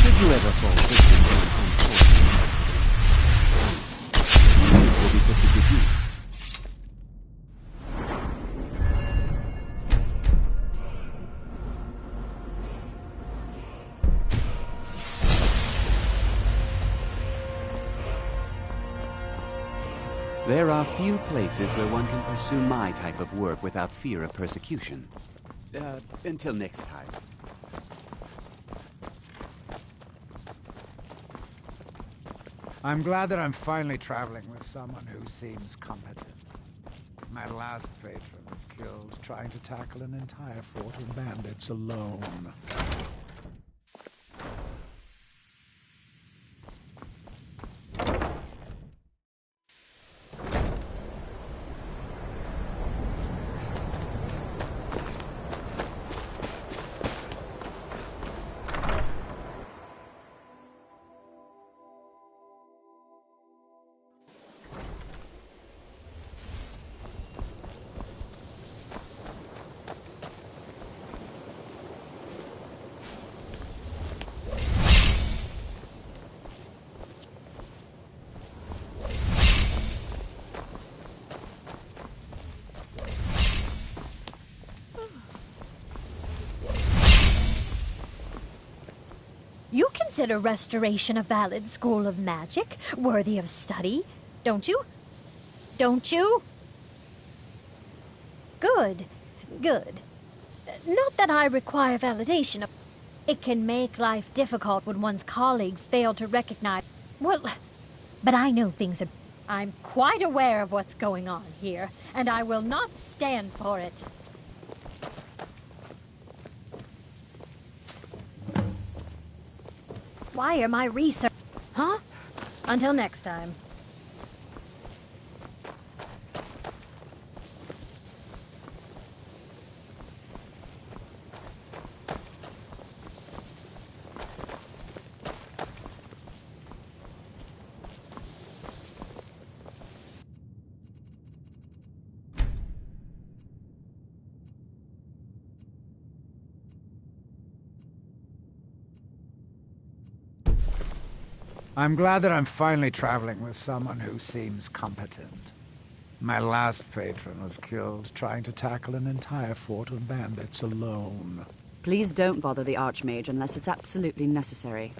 S2: Should you ever fall victim to an unfortunate accident, will be put to good use. There are few places where one can pursue my type of work without fear of persecution. Until next time.
S22: I'm glad that I'm finally traveling with someone who seems competent. My last patron was killed trying to tackle an entire fort of bandits alone.
S10: You consider restoration a valid school of magic, worthy of study, don't you? Don't you? Good, good. Not that I require validation. It can make life difficult when one's colleagues fail to recognize... Well, but I know things are... I'm quite aware of what's going on here, and I will not stand for it. Why are my research... Huh? Until next time.
S22: I'm glad that I'm finally traveling with someone who seems competent. My last patron was killed trying to tackle an entire fort of bandits alone.
S4: Please don't bother the Archmage unless it's absolutely necessary.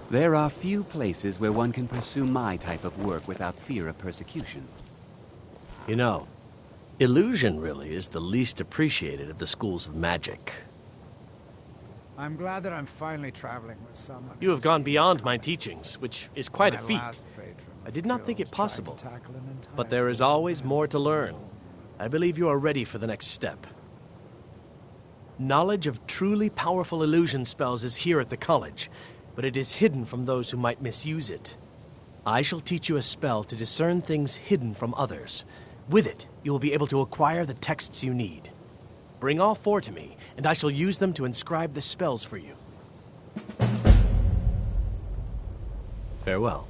S2: There are few places where one can pursue my type of work without fear of persecution.
S20: You know, illusion really is the least appreciated of the schools of magic.
S22: I'm glad that I'm finally traveling with someone.
S20: You have gone beyond my teachings, which is quite a
S22: My
S20: feat.
S22: last patron
S20: I did not think it
S22: trying to
S20: possible,
S22: tackle an entire
S20: but there is
S22: fort of
S20: always more to learn. I believe you are ready for the next step. Knowledge of truly powerful illusion spells is here at the college, but it is hidden from those who might misuse it. I shall teach you a spell to discern things hidden from others. With it, you will be able to acquire the texts you need. Bring all 4 to me, and I shall use them to inscribe the spells for you. Farewell.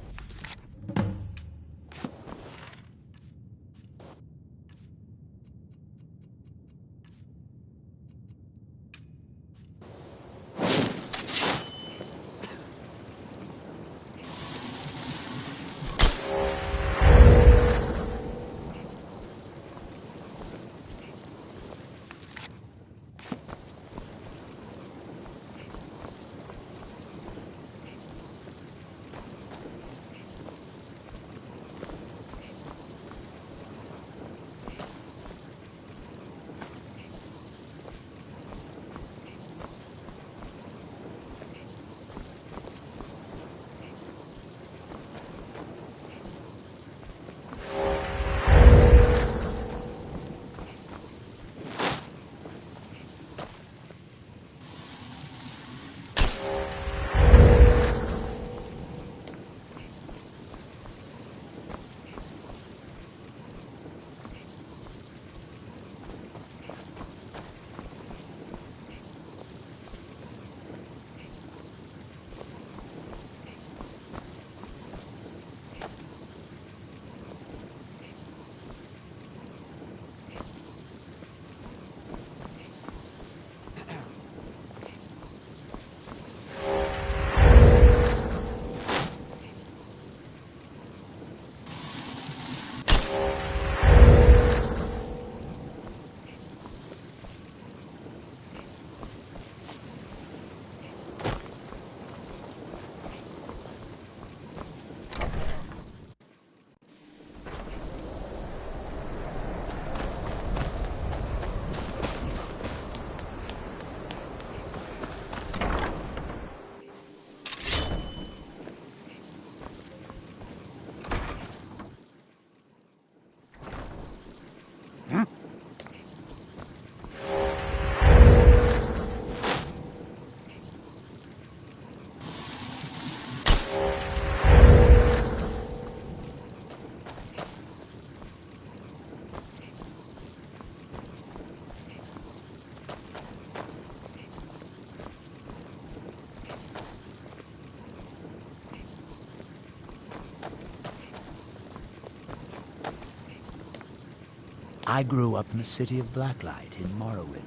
S11: I grew up in the city of Blacklight in Morrowind.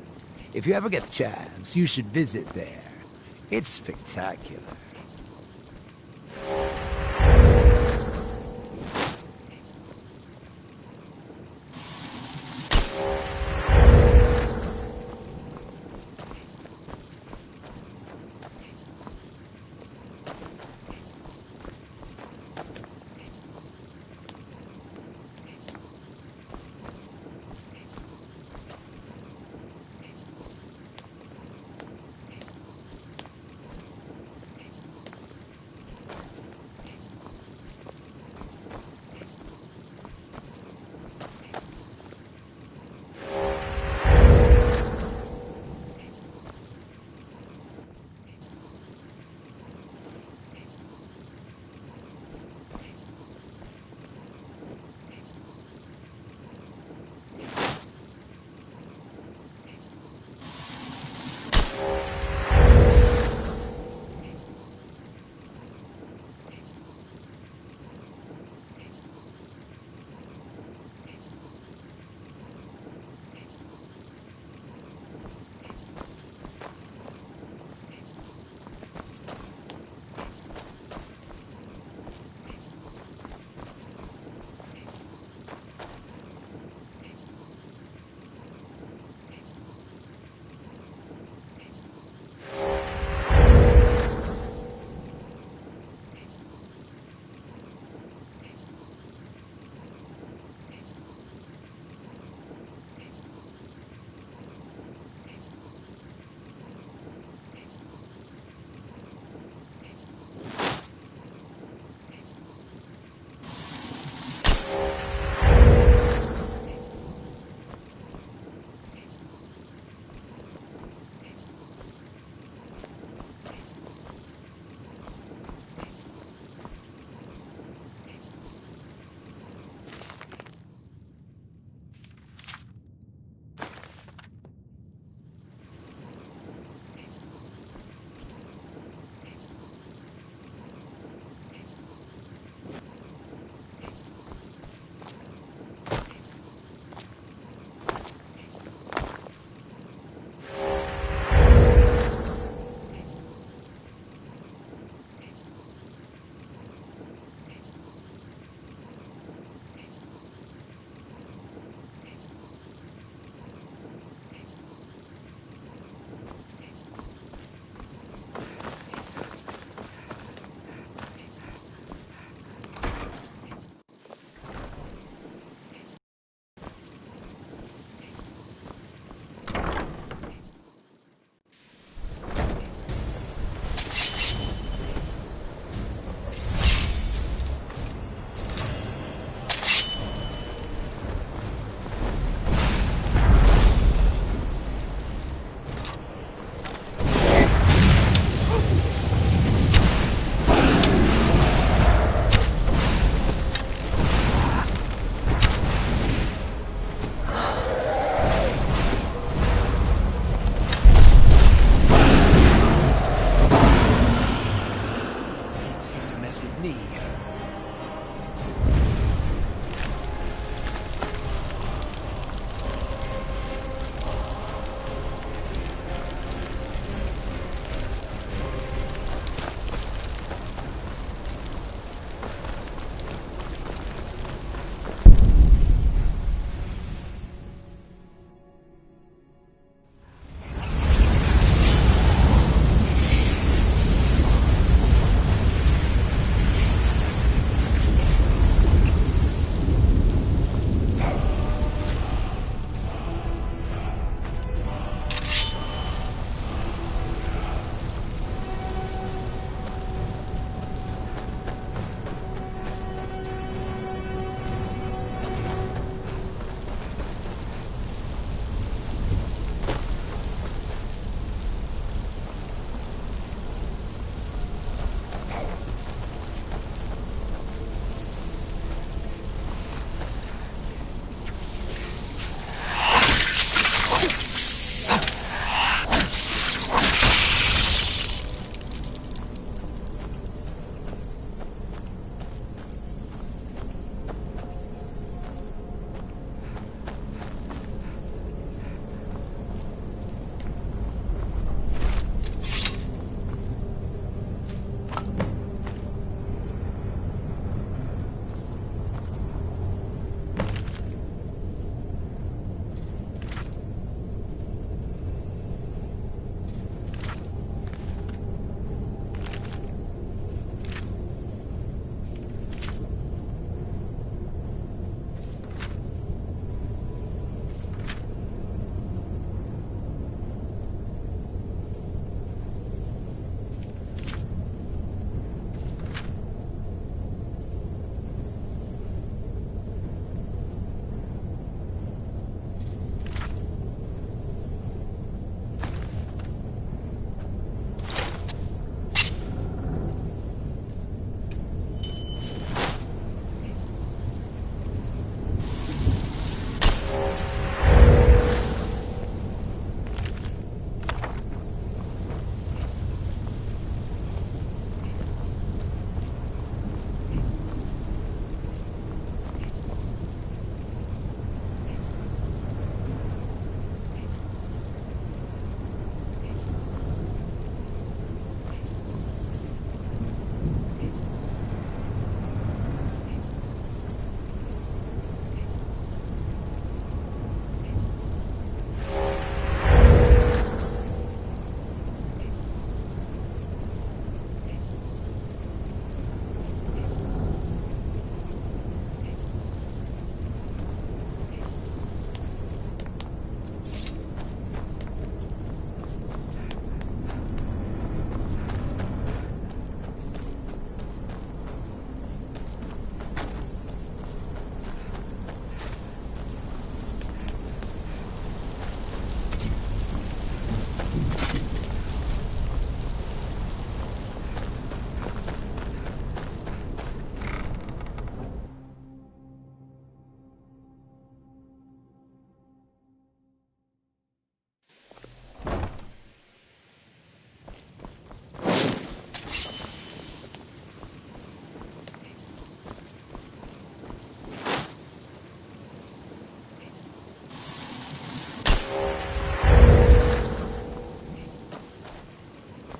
S11: If you ever get the chance, you should visit there. It's spectacular.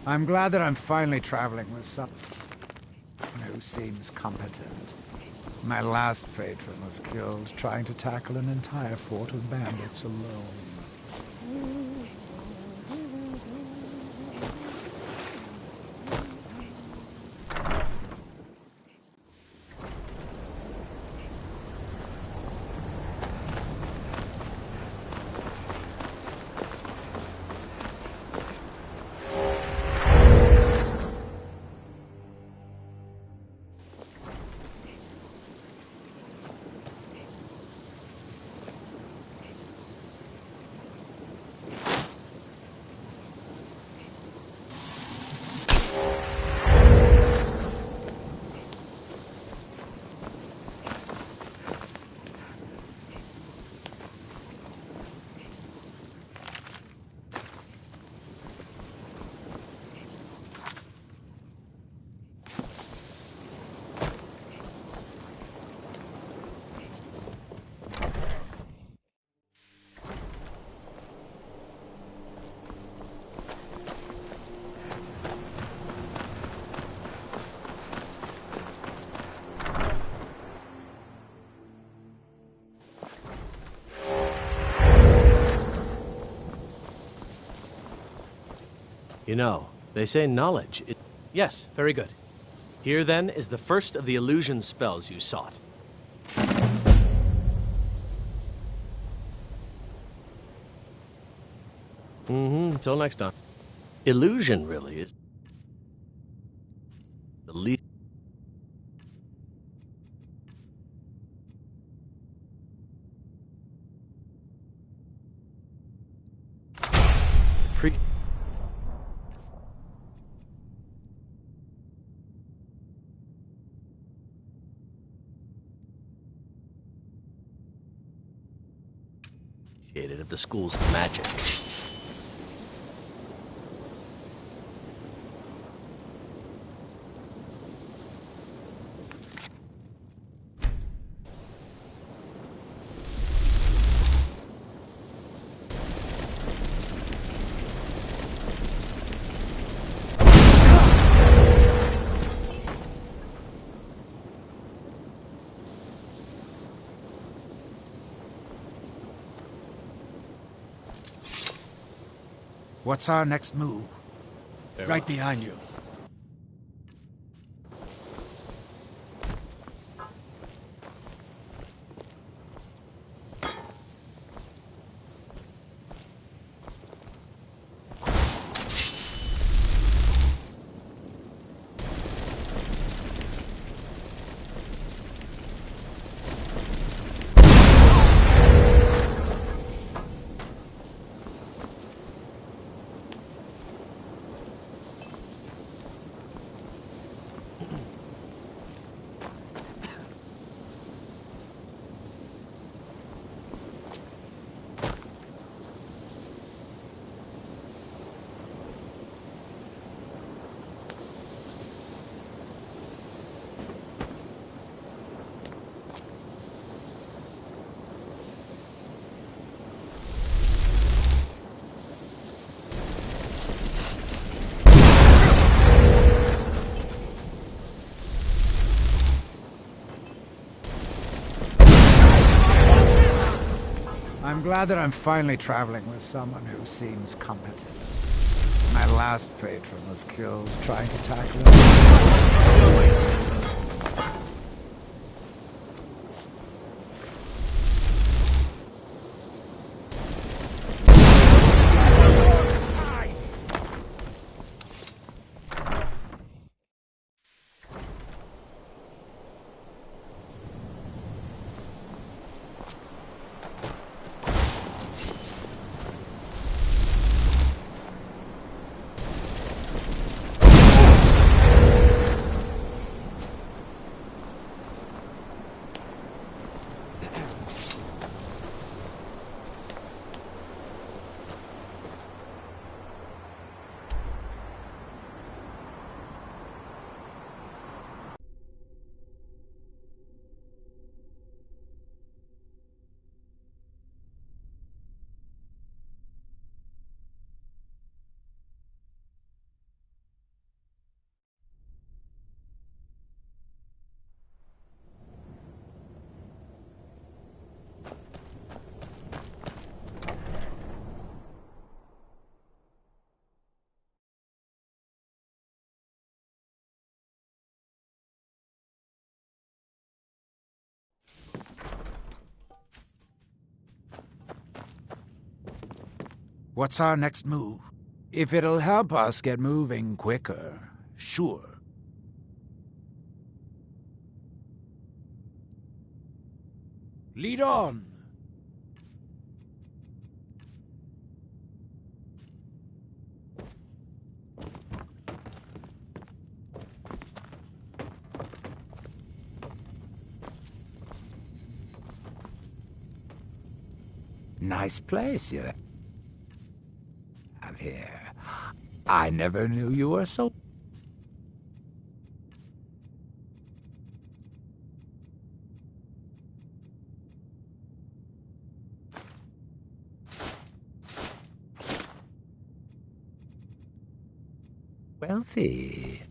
S11: I'm glad that I'm finally traveling with someone who seems competent. My last patron was killed trying to tackle an entire fort of bandits alone.
S20: You know, they say knowledge is... Yes, very good. Here, then, is the first of the illusion spells you sought. Until next time. Illusion, really, is the least... Of the schools of magic.
S11: What's our next move? Right behind you. I'm glad that I'm finally traveling with someone who seems competent. My last patron was killed trying to tackle it. What's our next move? If it'll help us get moving quicker, sure. Lead on.
S1: Nice place you have here. I never knew you were so... wealthy.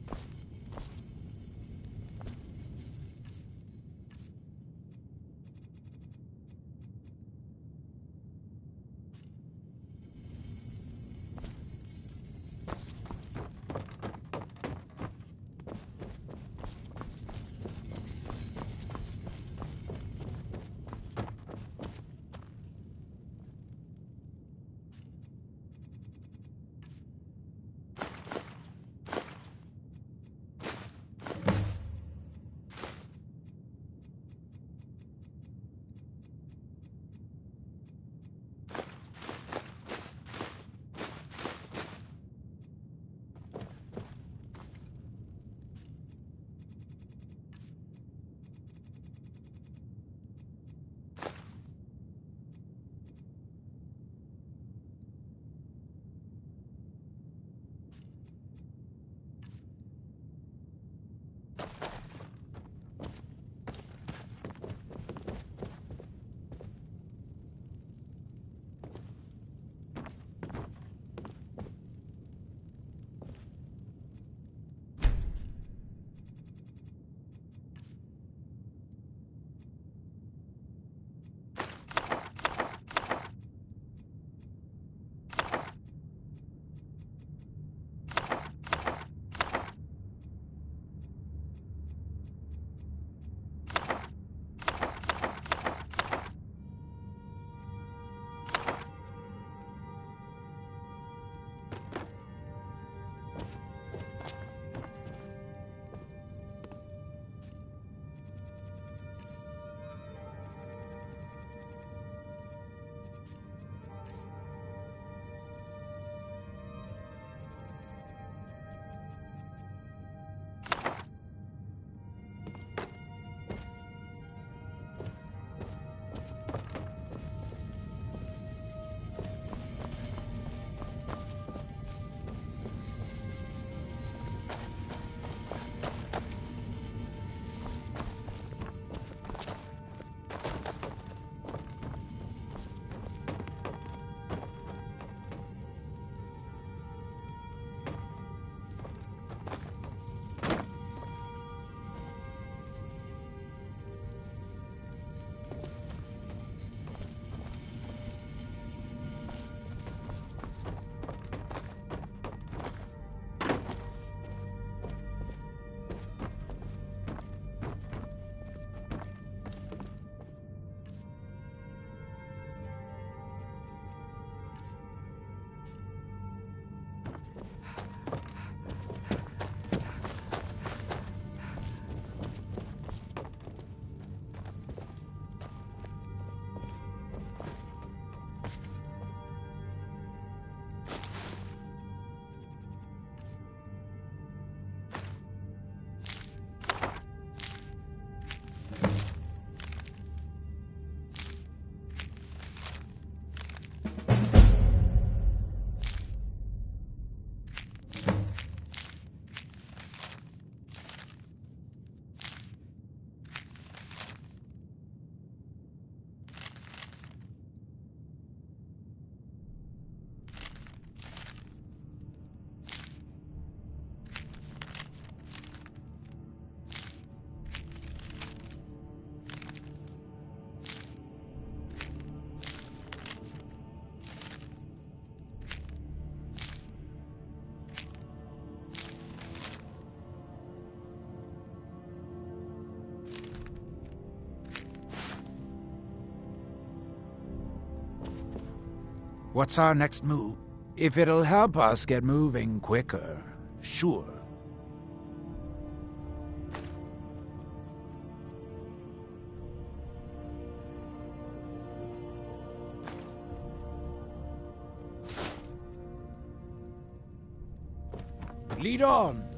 S11: What's our next move? If it'll help us get moving quicker, sure. Lead on!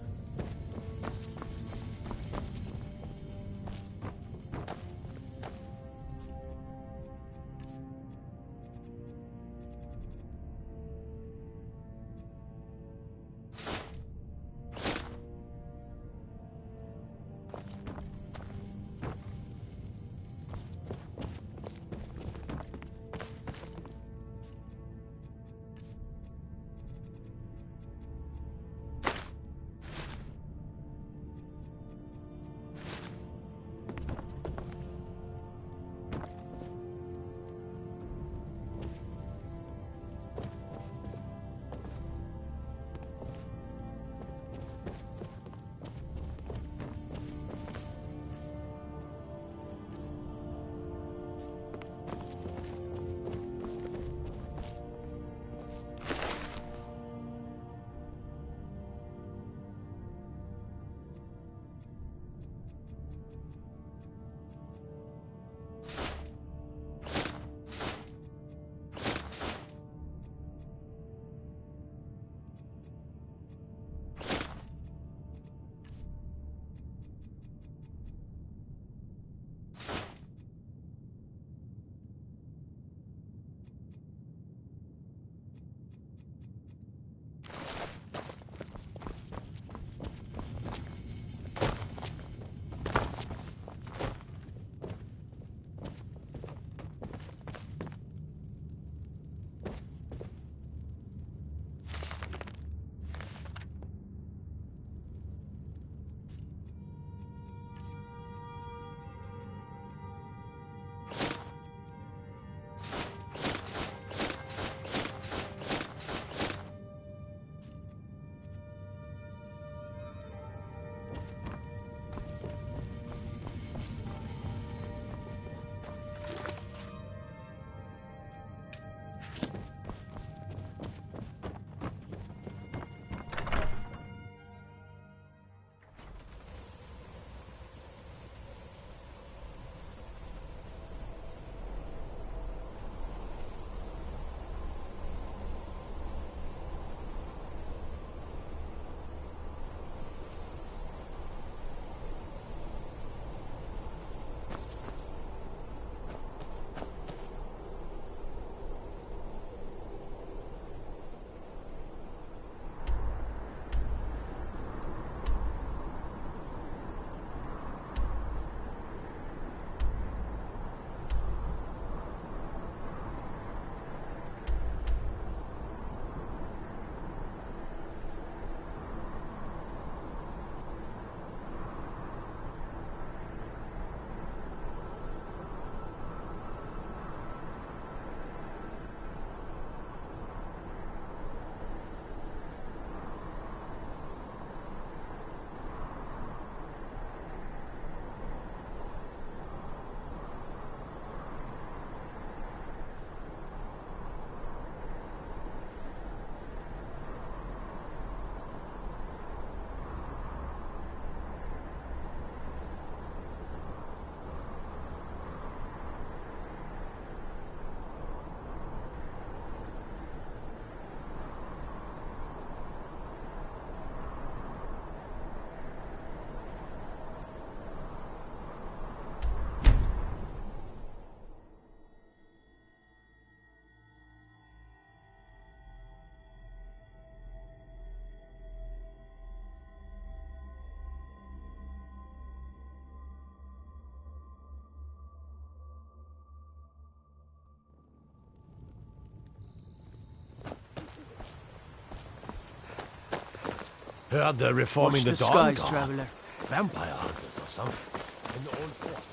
S3: Heard they're reforming
S13: Watch
S3: the
S13: the
S3: Dawn
S13: skies,
S3: Guard.
S13: traveler.
S3: Vampire hunters or something. In the old fort.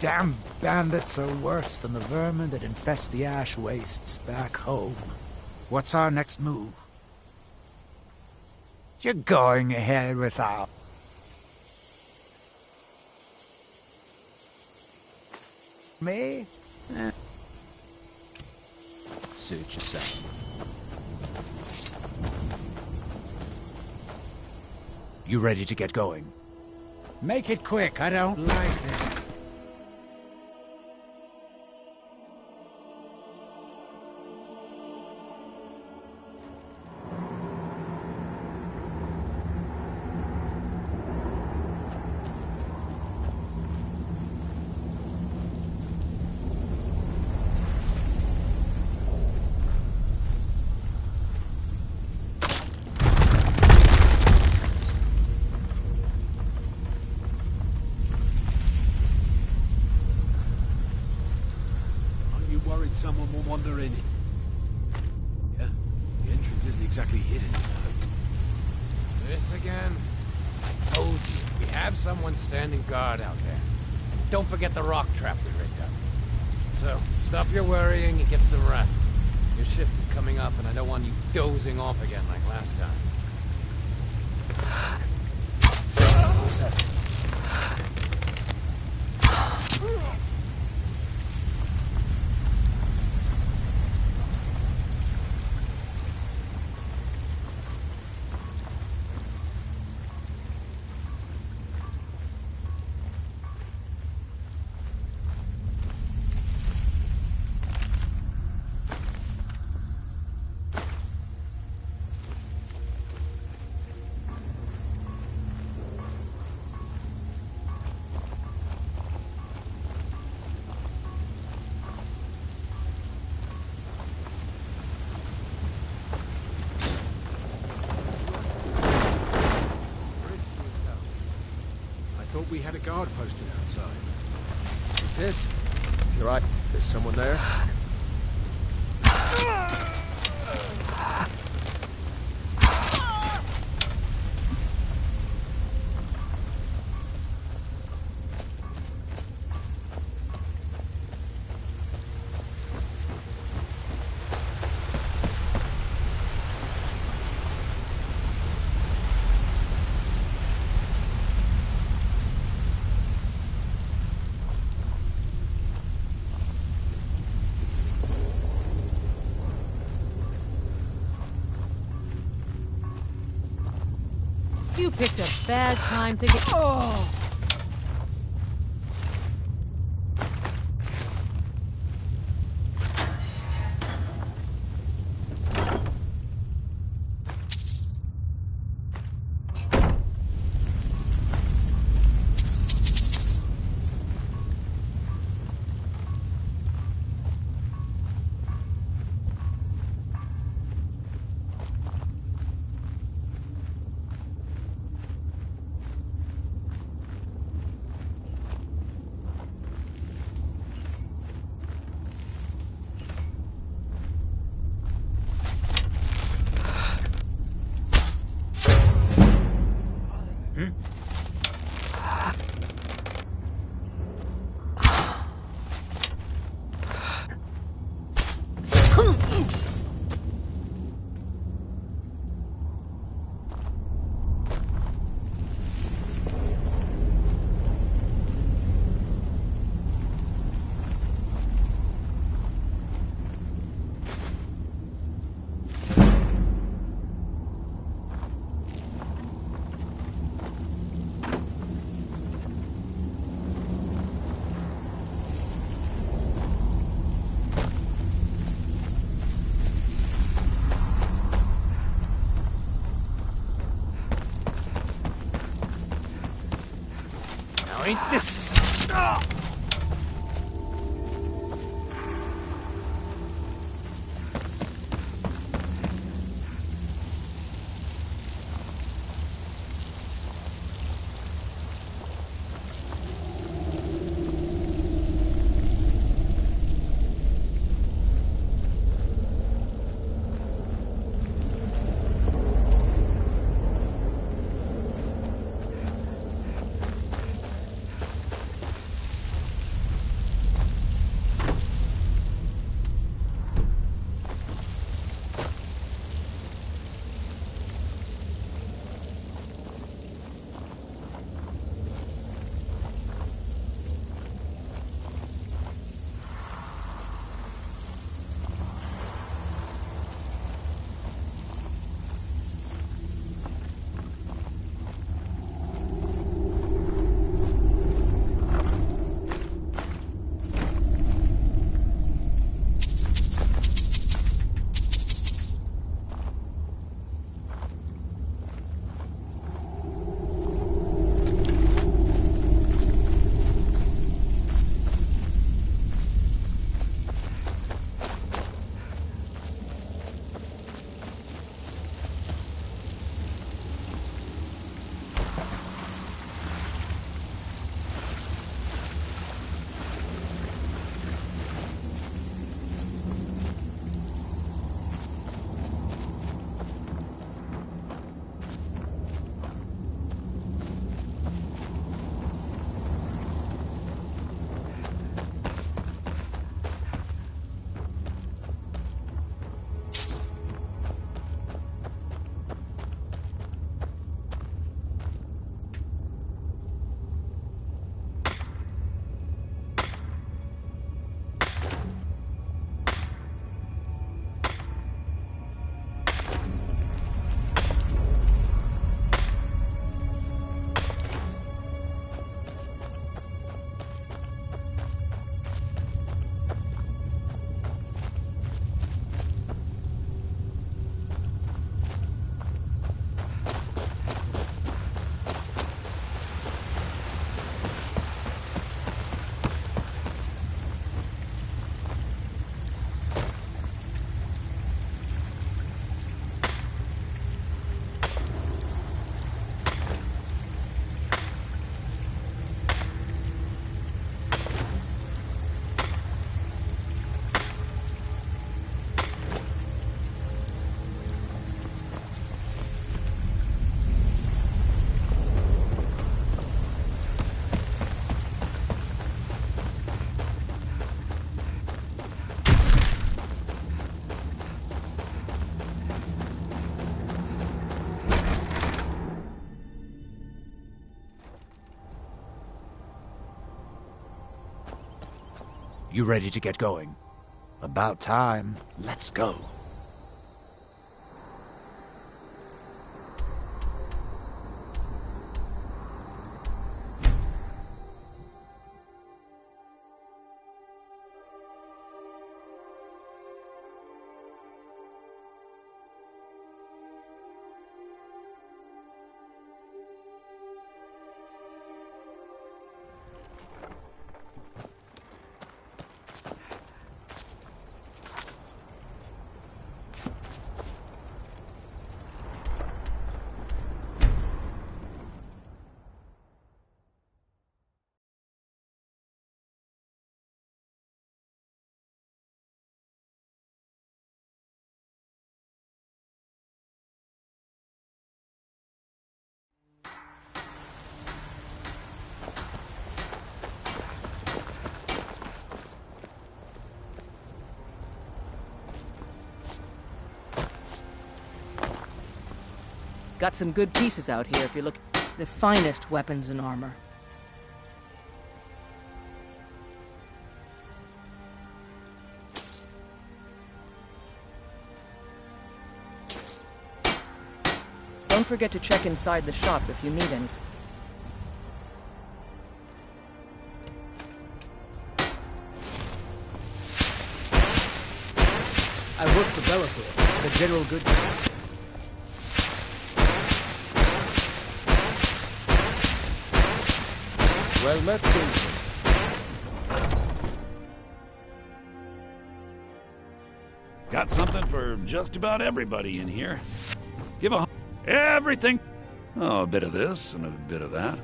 S11: Damn bandits are worse than the vermin that infest the ash wastes back home. What's our next move? You're going ahead without... me?
S1: Suit yourself. You ready to get going?
S11: Make it quick, I don't like this.
S13: Someone will wander in. Yeah, the entrance isn't exactly hidden, you know.
S14: This again? I told you, we have someone standing guard out there. Don't forget the rock trap we rigged up. So, stop your worrying and get some rest. Your shift is coming up and I don't want you dozing off again like last time.
S13: What's that? We had a guard posted outside.
S7: You did? You're right. There's someone there?
S5: You picked a bad time to get... Oh!
S14: Ain't this...
S1: You ready to get going? About time. Let's go.
S6: Got some good pieces out here if you look. The finest weapons and armor. Don't forget to check inside the shop if you need anything.
S16: I work for Bellathor, the general goods store.
S7: Well met, Kingsman.
S8: Got something for just about everybody in here. Give a everything. Oh, a bit of this and a bit of that.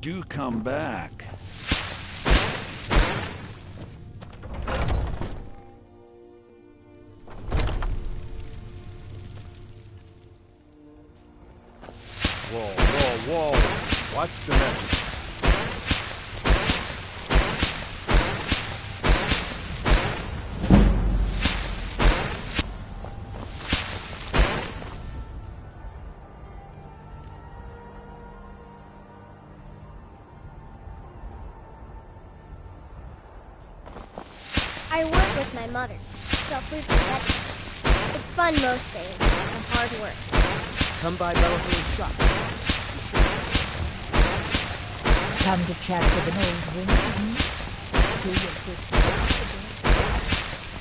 S8: Do come back.
S7: Whoa, whoa, whoa. What's the message?
S15: I work with my mother, so please forget it. It's fun most days, and hard work.
S6: Come by Bellathor's shop.
S10: Come to chat with an old woman,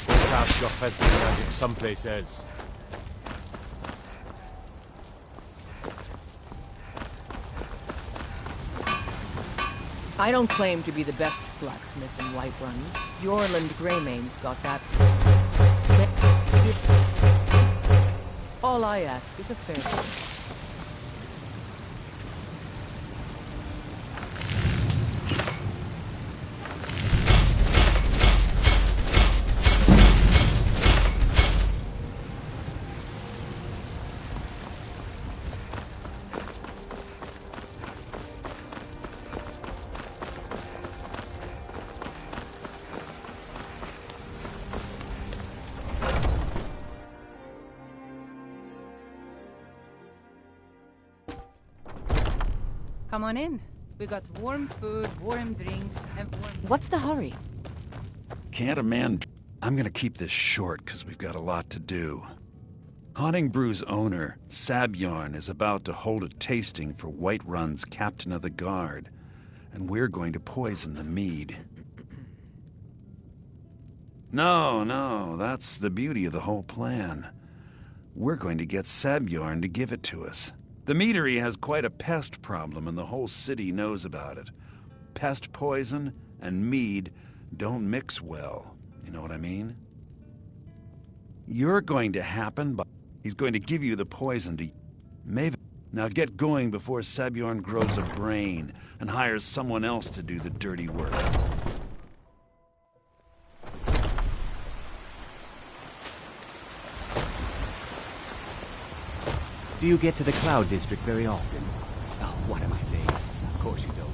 S3: Go cast your fancy magic someplace else.
S6: I don't claim to be the best blacksmith in Whiterun. Yorland Greymane's got that. All I ask is a fair price.
S5: Come on in. We got warm food, warm drinks, and warm...
S21: What's the hurry?
S8: Can't a man... I'm gonna keep this short, because we've got a lot to do. Haunting Brew's owner, Sabjorn, is about to hold a tasting for Whiterun's Captain of the Guard, and we're going to poison the mead. No, that's the beauty of the whole plan. We're going to get Sabjorn to give it to us. The meadery has quite a pest problem, and the whole city knows about it. Pest poison and mead don't mix well. You know what I mean? You're going to happen by... He's going to give you the poison to... Maven, now get going before Sabjorn grows a brain and hires someone else to do the dirty work.
S2: Do you get to the Cloud District very often? Oh, what am I saying? Of course you don't.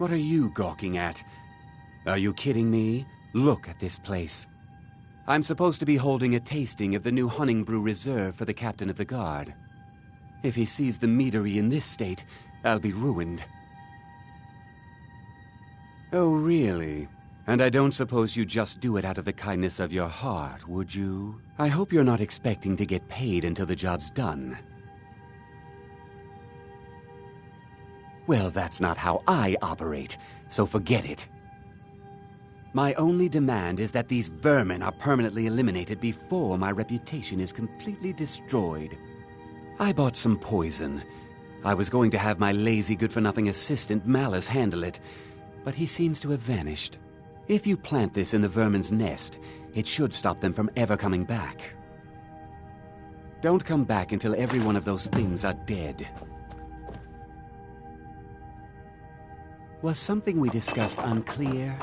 S2: What are you gawking at? Are you kidding me? Look at this place. I'm supposed to be holding a tasting of the new Honningbrew Reserve for the Captain of the Guard. If he sees the meadery in this state, I'll be ruined. Oh, really? And I don't suppose you just do it out of the kindness of your heart, would you? I hope you're not expecting to get paid until the job's done. Well, that's not how I operate, so forget it. My only demand is that these vermin are permanently eliminated before my reputation is completely destroyed. I bought some poison. I was going to have my lazy, good-for-nothing assistant Malice handle it, but he seems to have vanished. If you plant this in the vermin's nest, it should stop them from ever coming back. Don't come back until every one of those things are dead. Was something we discussed unclear?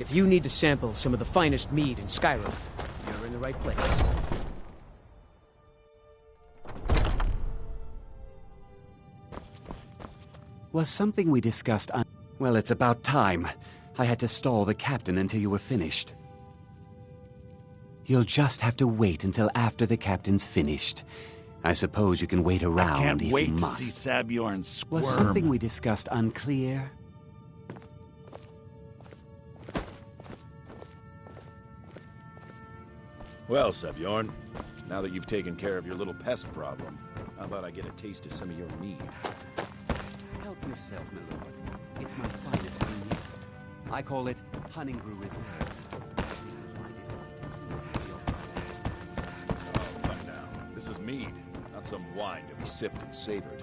S16: If you need to sample some of the finest mead in Skyrim, you're in the right place.
S2: Was something we discussed Well, it's about time. I had to stall the captain until you were finished. You'll just have to wait until after the captain's finished. I suppose you can wait around
S8: I can't
S2: if
S8: wait
S2: you
S8: to
S2: must.
S8: see Sabjorn squirm.
S2: Was something we discussed unclear?
S12: Well, Sabjorn, now that you've taken care of your little pest problem, how about I get a taste of some of your mead?
S2: Help yourself, my lord. It's my finest mead. I call it Honeybrew Reserve.
S12: Oh, come now. This is mead, not some wine to be sipped and savored.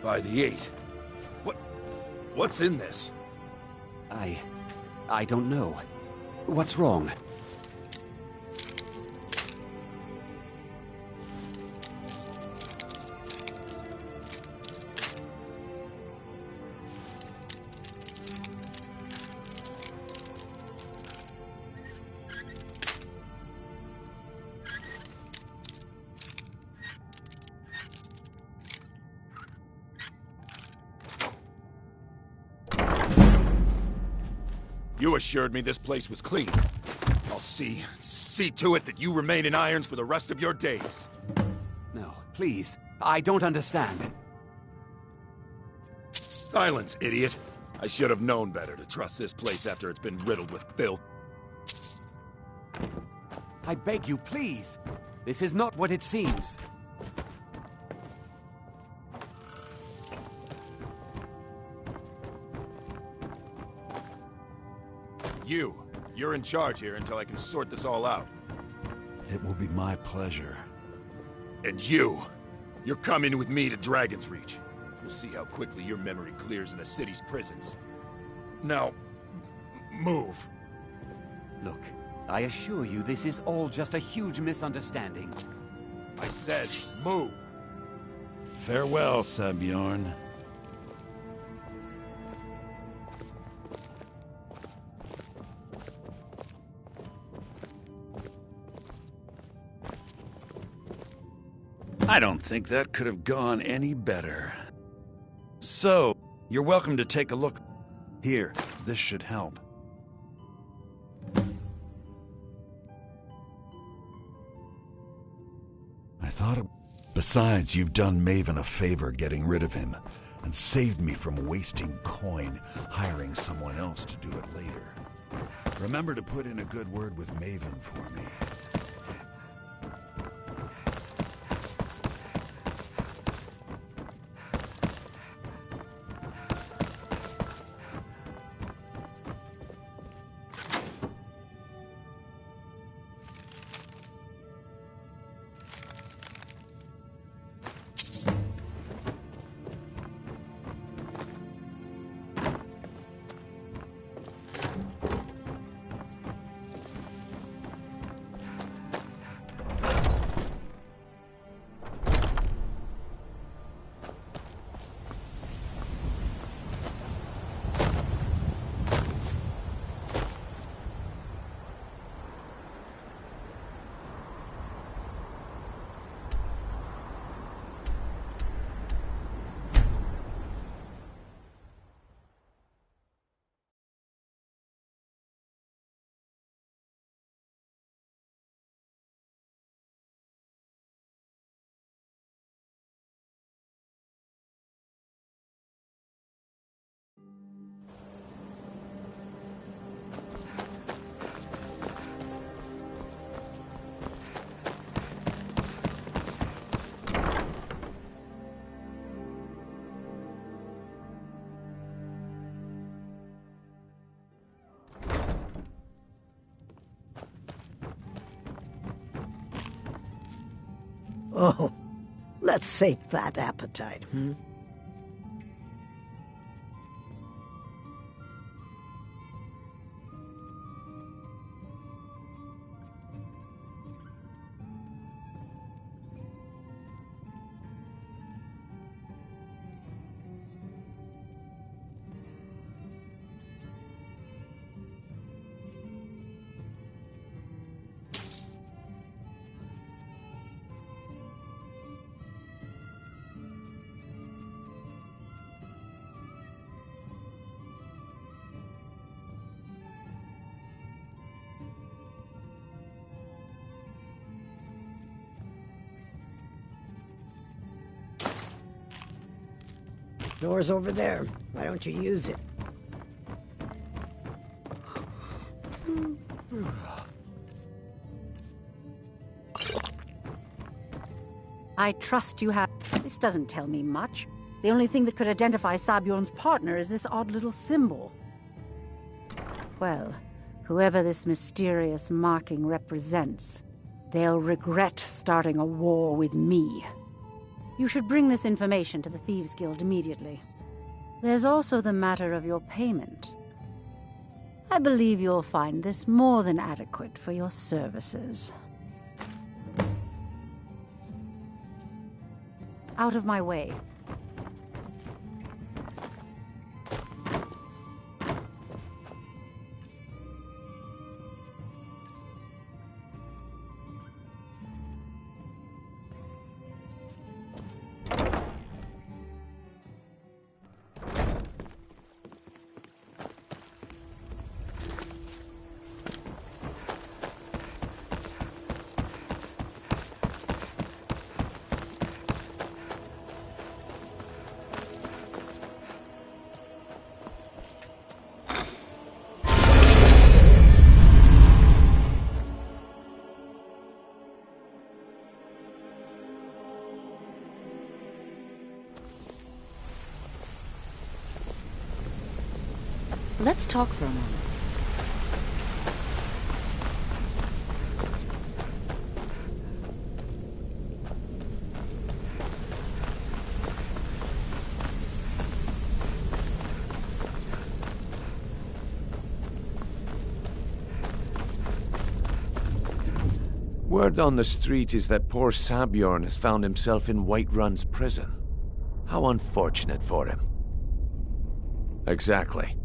S12: By the 8. What's in this?
S2: I don't know. What's wrong?
S12: You assured me this place was clean. I'll see to it that you remain in irons for the rest of your days.
S2: No, please. I don't understand.
S12: Silence, idiot. I should have known better to trust this place after it's been riddled with filth.
S2: I beg you, please. This is not what it seems.
S12: You're in charge here until I can sort this all out.
S8: It will be my pleasure.
S12: And you're coming with me to Dragon's Reach. We'll see how quickly your memory clears in the city's prisons. Now, move.
S2: Look, I assure you this is all just a huge misunderstanding.
S12: I said, move.
S8: Farewell, Sabjorn. I don't think that could have gone any better. So, you're welcome to take a look. Here, this should help. I thought it... Besides, you've done Maven a favor getting rid of him, and saved me from wasting coin hiring someone else to do it later. Remember to put in a good word with Maven for me.
S18: Oh, let's sate that appetite, hmm? Door's over there. Why don't you use it?
S21: I trust you have... This doesn't tell me much. The only thing that could identify Sabjorn's partner is this odd little symbol. Well, whoever this mysterious marking represents, they'll regret starting a war with me. You should bring this information to the Thieves' Guild immediately. There's also the matter of your payment. I believe you'll find this more than adequate for your services. Out of my way. Let's talk for a moment.
S7: Word on the street is that poor Sabjorn has found himself in Whiterun's prison. How unfortunate for him. Exactly.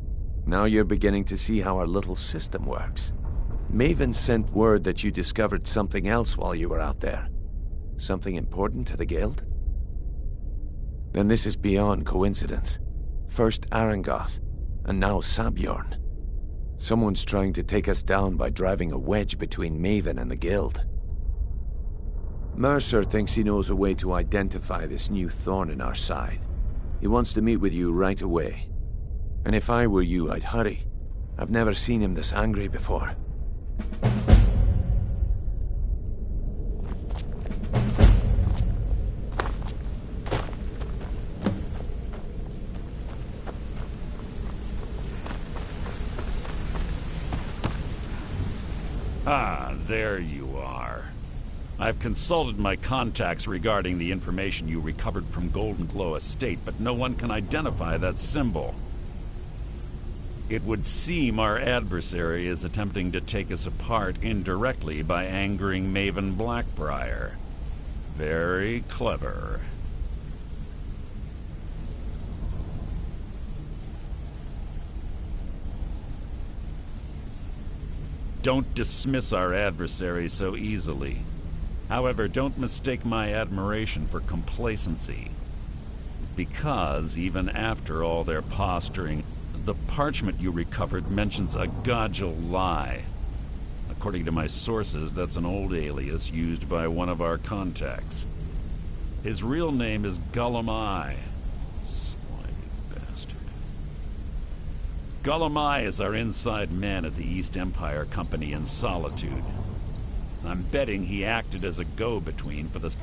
S7: Now you're beginning to see how our little system works. Maven sent word that you discovered something else while you were out there. Something important to the guild? Then this is beyond coincidence. First Arangoth, and now Sabjorn. Someone's trying to take us down by driving a wedge between Maven and the guild. Mercer thinks he knows a way to identify this new thorn in our side. He wants to meet with you right away. And if I were you, I'd hurry. I've never seen him this angry before.
S8: Ah, there you are. I've consulted my contacts regarding the information you recovered from Golden Glow Estate, but no one can identify that symbol. It would seem our adversary is attempting to take us apart indirectly by angering Maven Blackbriar. Very clever. Don't dismiss our adversary so easily. However, don't mistake my admiration for complacency. Because, even after all their posturing, the parchment you recovered mentions a Godgel lie. According to my sources, that's an old alias used by one of our contacts. His real name is Gullum Eye. Slimy bastard. Gullum Eye is our inside man at the East Empire Company in Solitude. I'm betting he acted as a go-between for the...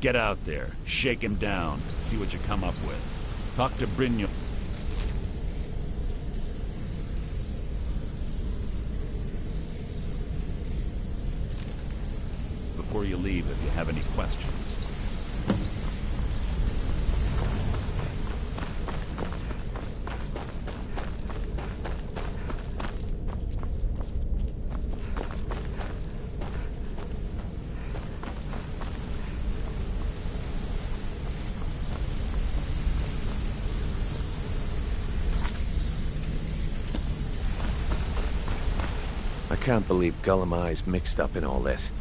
S8: Get out there, shake him down, see what you come up with. Talk to Brynjolf. Before you leave, if you have any questions.
S7: I can't believe Gullum Eye's mixed up in all this.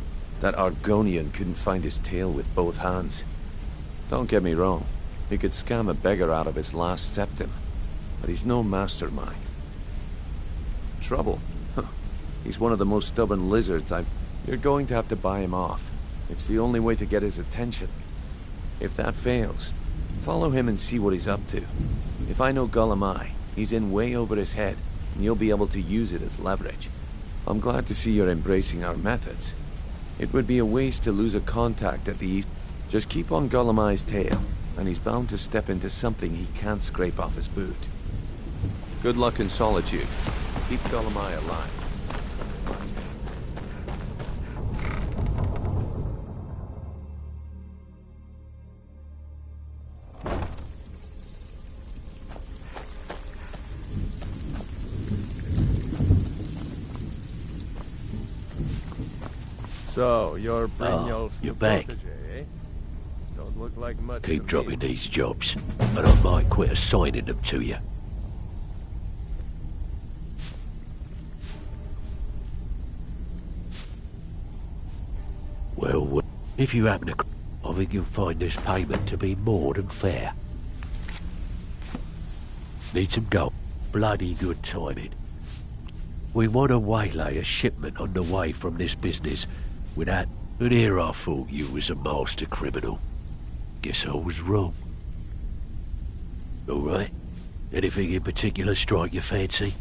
S7: That Argonian couldn't find his tail with both hands. Don't get me wrong, he could scam a beggar out of his last septim, but he's no mastermind. Trouble? Huh. He's one of the most stubborn lizards I've... You're going to have to buy him off. It's the only way to get his attention. If that fails,
S17: follow him and see what he's up to. If I know Gulamai, he's in way over his head, and you'll be able to use it as leverage. I'm glad to see you're embracing our methods. It would be a waste to lose a contact at the east. Just keep on Gulamai's tail, and he's bound to step into something he can't scrape off his boot. Good luck in solitude. Keep Gulamai alive.
S7: So, you're Brynjolf's
S19: you're back.
S7: protege, eh? Don't look like much
S19: Keep
S7: to
S19: dropping
S7: me.
S19: these jobs, and I might quit assigning them to you. Well, if you happen to... I think you'll find this payment to be more than fair. Need some gold. Bloody good timing. We want to waylay a shipment on the way from this business without... And here I thought you was a master criminal. Guess I was wrong. All right. Anything in particular strike your fancy?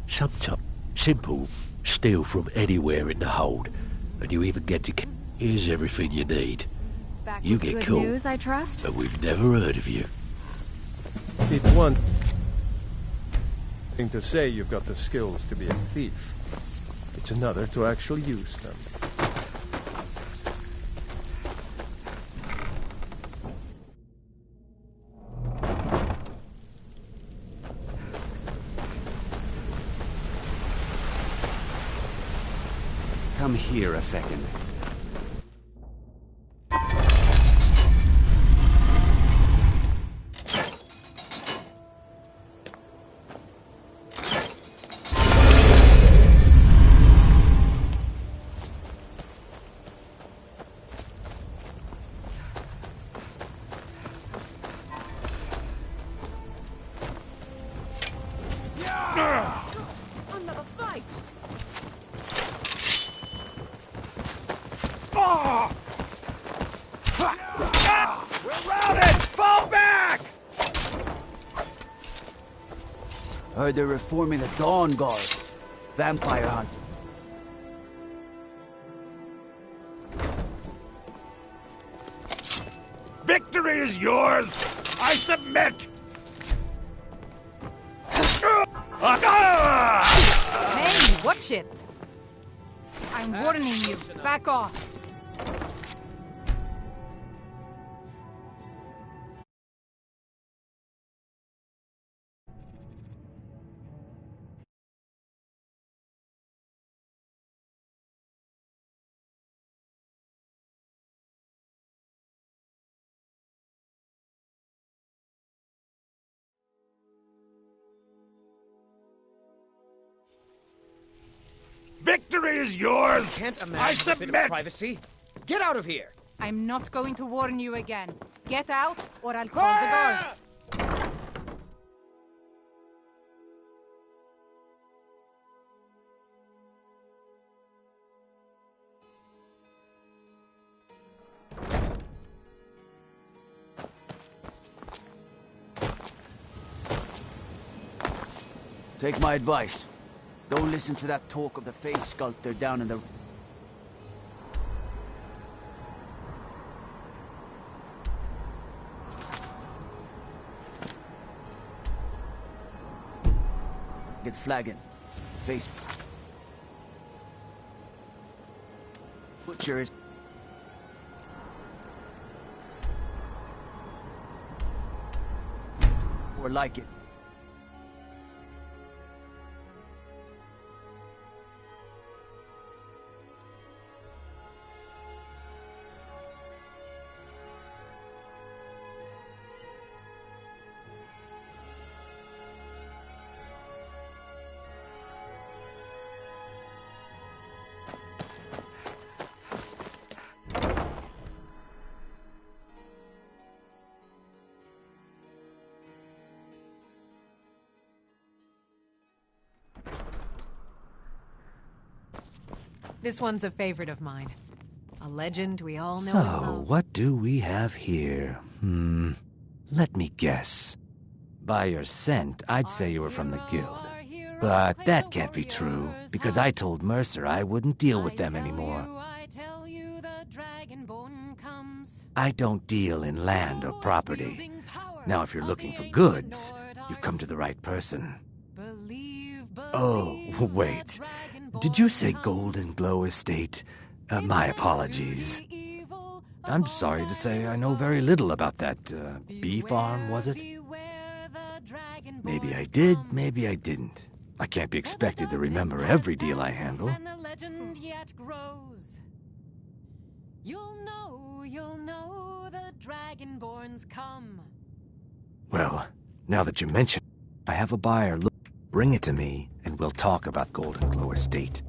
S19: Sometimes simple. Steal from anywhere in the hold, and you even get to... Here's everything you need.
S21: Back
S19: You
S21: with
S19: get
S21: good
S19: caught,
S21: news, I trust?
S19: and we've never heard of you.
S7: It's one thing to say you've got the skills to be a thief. It's another to actually use them.
S2: Come here a second.
S6: Another fight!
S2: We're routed! Fall back!
S23: Heard they're reforming the Dawn Guard. Vampire hunt.
S12: Victory is yours! I submit!
S5: Hey, watch it! I'm warning you. Back off.
S12: Victory is yours!
S16: Can't
S12: I
S16: imagine a bit of
S12: submit!
S16: privacy. Get out of here!
S5: I'm not going to warn you again. Get out, or I'll call the guards.
S23: Take my advice. Don't listen to that talk of the face sculptor down in the... Get flagging. Face... Butcher is... Or like it.
S6: This one's a favorite of mine. A legend we all know
S1: So,
S6: and love.
S1: what do we have here? Let me guess. By your scent, I'd say you were from the guild. But that can't be true, because I told Mercer I wouldn't deal with them anymore. I don't deal in land or property. Now, if you're looking for goods, you've come to the right person. Oh, wait. Did you say Golden Glow Estate? My apologies. I'm sorry to say I know very little about that, bee farm, was it? Maybe I did, maybe I didn't. I can't be expected to remember every deal I handle. You'll know the Dragonborns come. Well, now that you mention it, I have a buyer. Look, bring it to me, and we'll talk about Golden Glow Estate.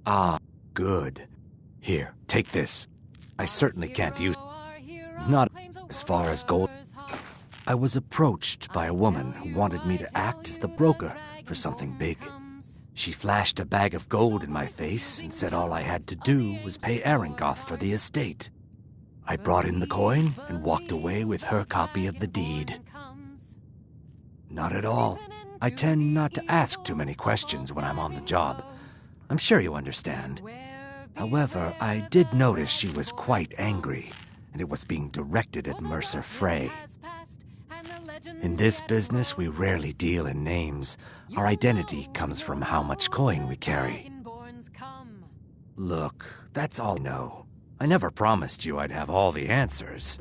S1: Ah, good. Here, take this. I certainly can't use it. Not as far as gold. I was approached by a woman who wanted me to act as the broker for something big. She flashed a bag of gold in my face and said all I had to do was pay Arangoth for the estate. I brought in the coin and walked away with her copy of the deed. Not at all. I tend not to ask too many questions when I'm on the job. I'm sure you understand. However, I did notice she was quite angry, and it was being directed at Mercer Frey. In this business, we rarely deal in names. Our identity comes from how much coin we carry. Look, that's all I know. I never promised you I'd have all the answers.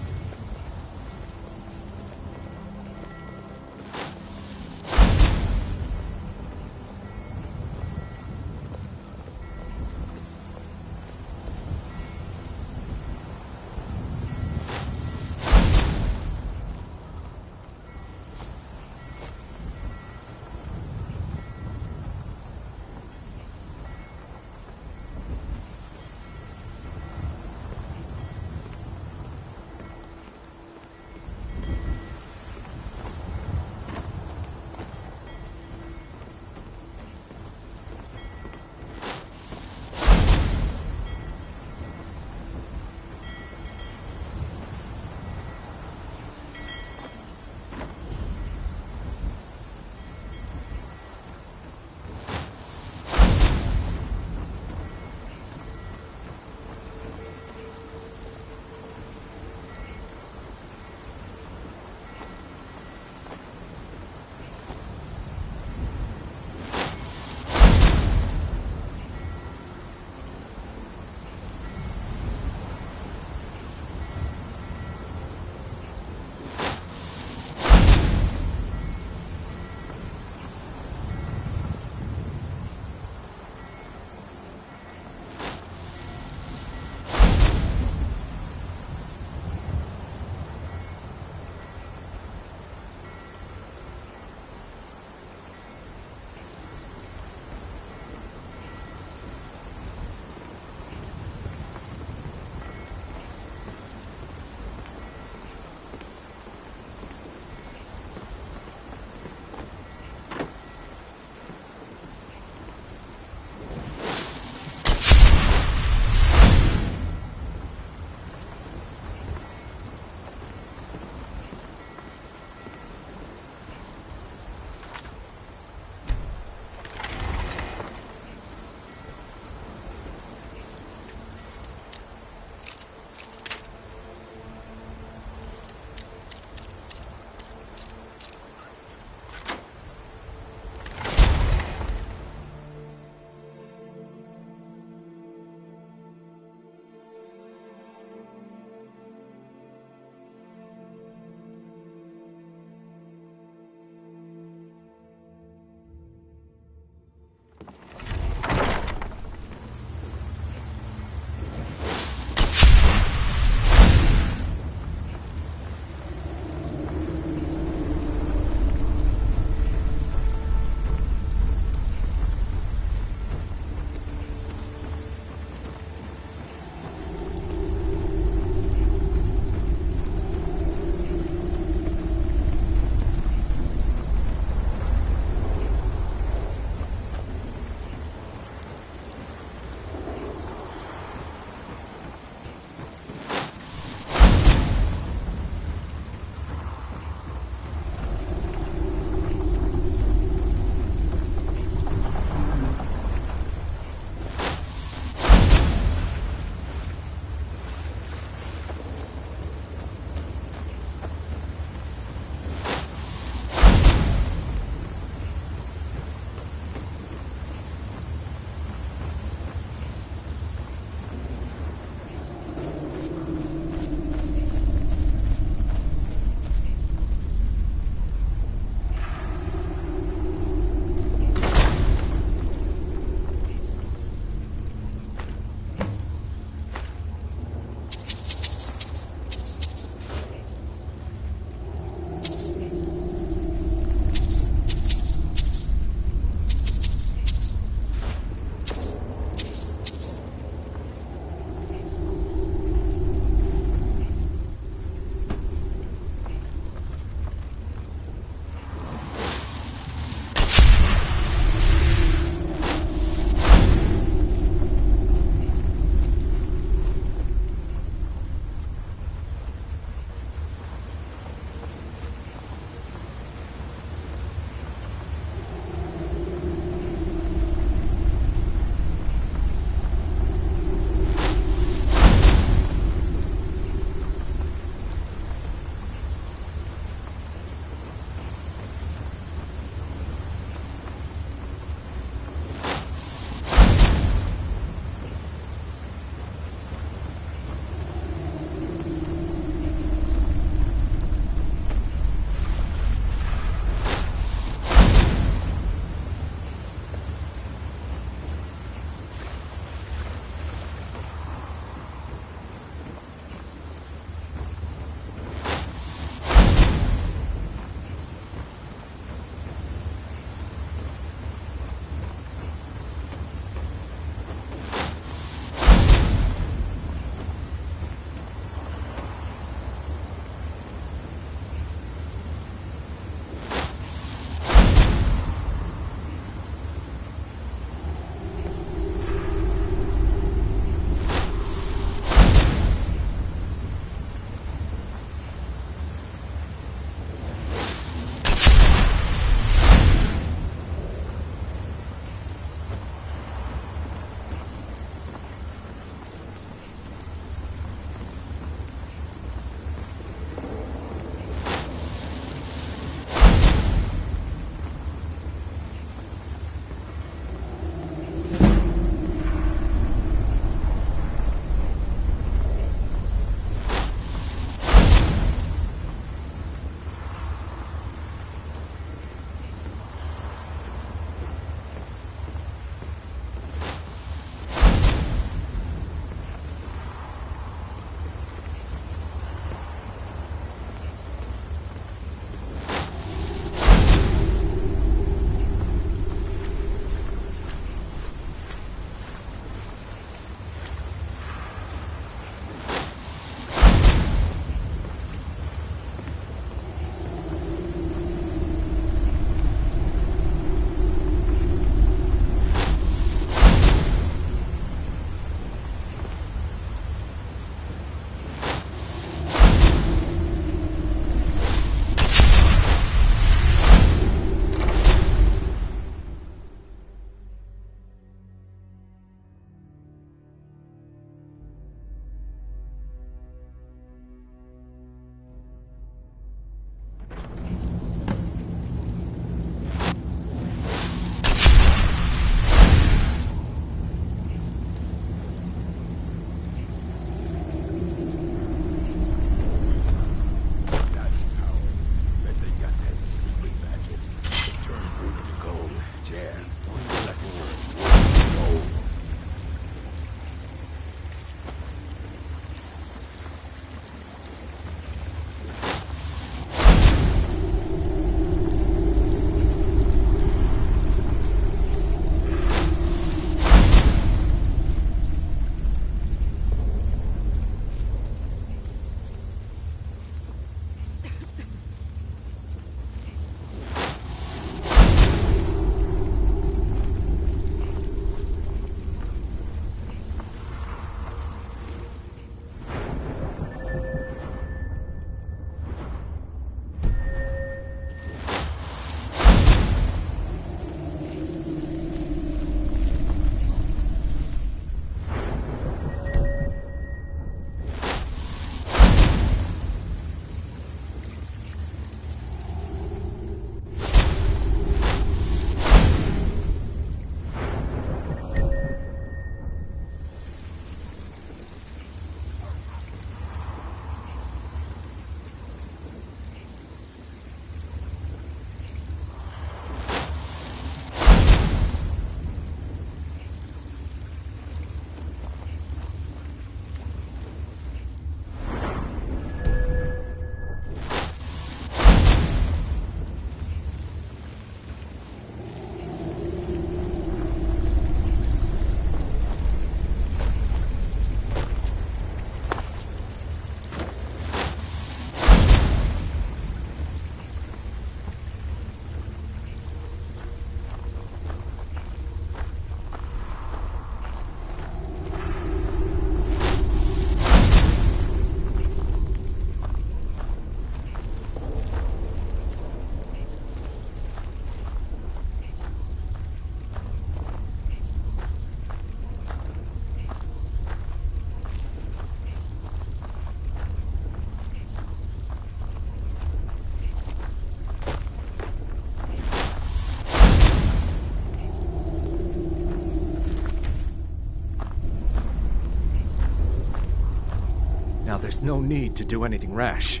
S1: There's no need to do anything rash.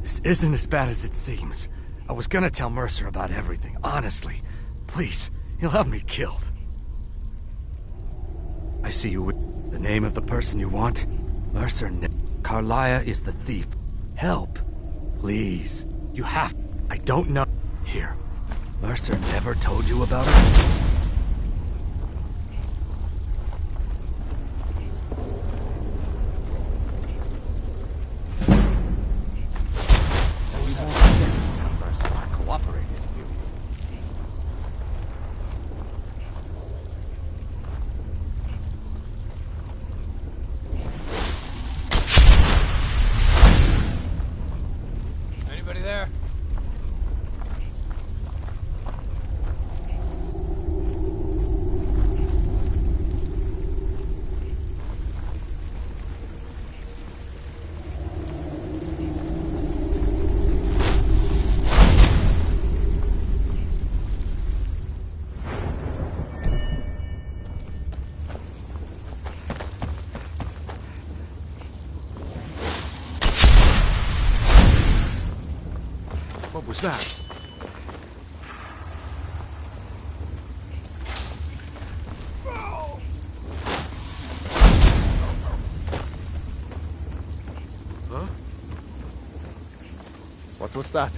S1: This isn't as bad as it seems. I was gonna tell Mercer about everything, honestly. Please, he'll have me killed. I see you with the name of the person you want. Mercer Carlia is the thief. Help. Please. You have... I don't know... Here. Mercer never told you about her?
S14: Anybody there?
S3: What was that?
S7: Huh? What was that?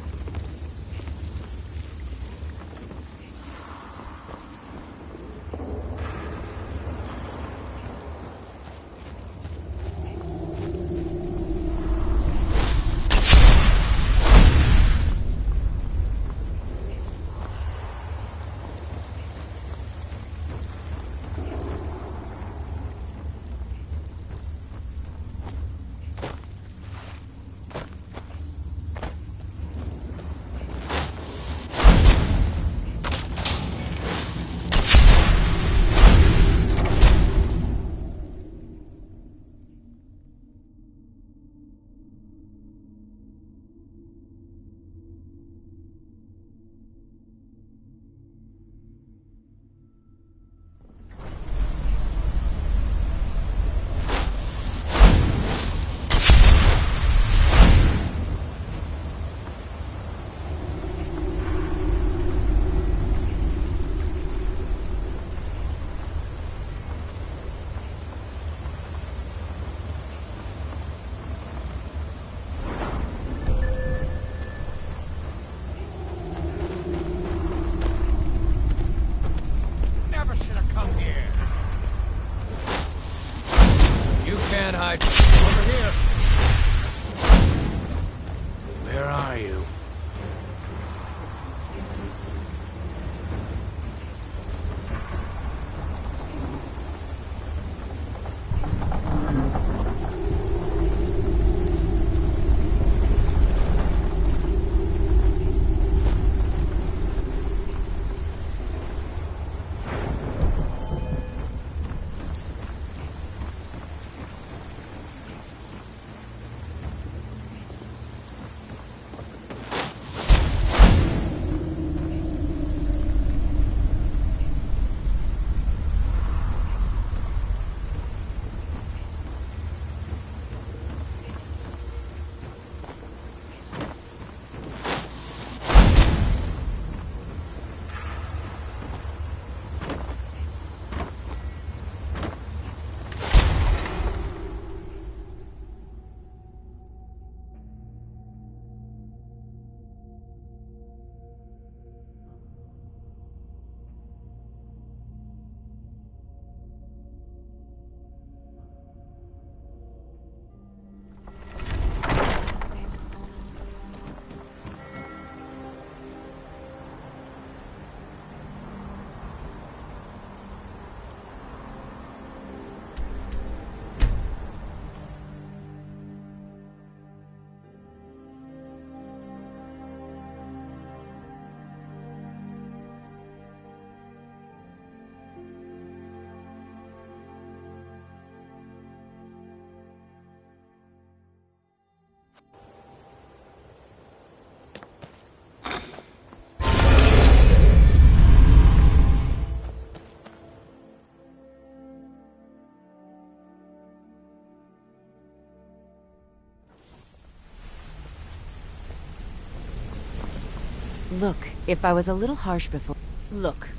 S21: Look, if I was a little harsh before... Look,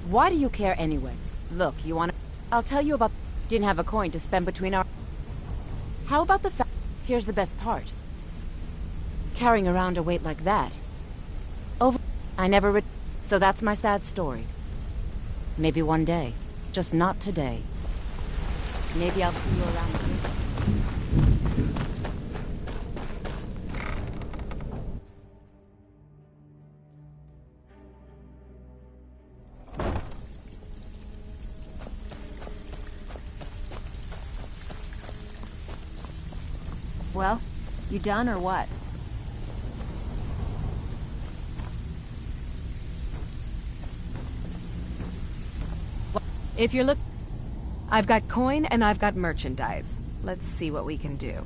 S21: why do you care anyway? Look, you wanna... I'll tell you about... Didn't have a coin to spend between our... How about the fact... Here's the best part. Carrying around a weight like that. I never so that's my sad story. Maybe one day. Just not today. Maybe I'll see you around the river.
S4: Well, you done or what?
S6: If you're I've got coin and I've got merchandise. Let's see what we can do.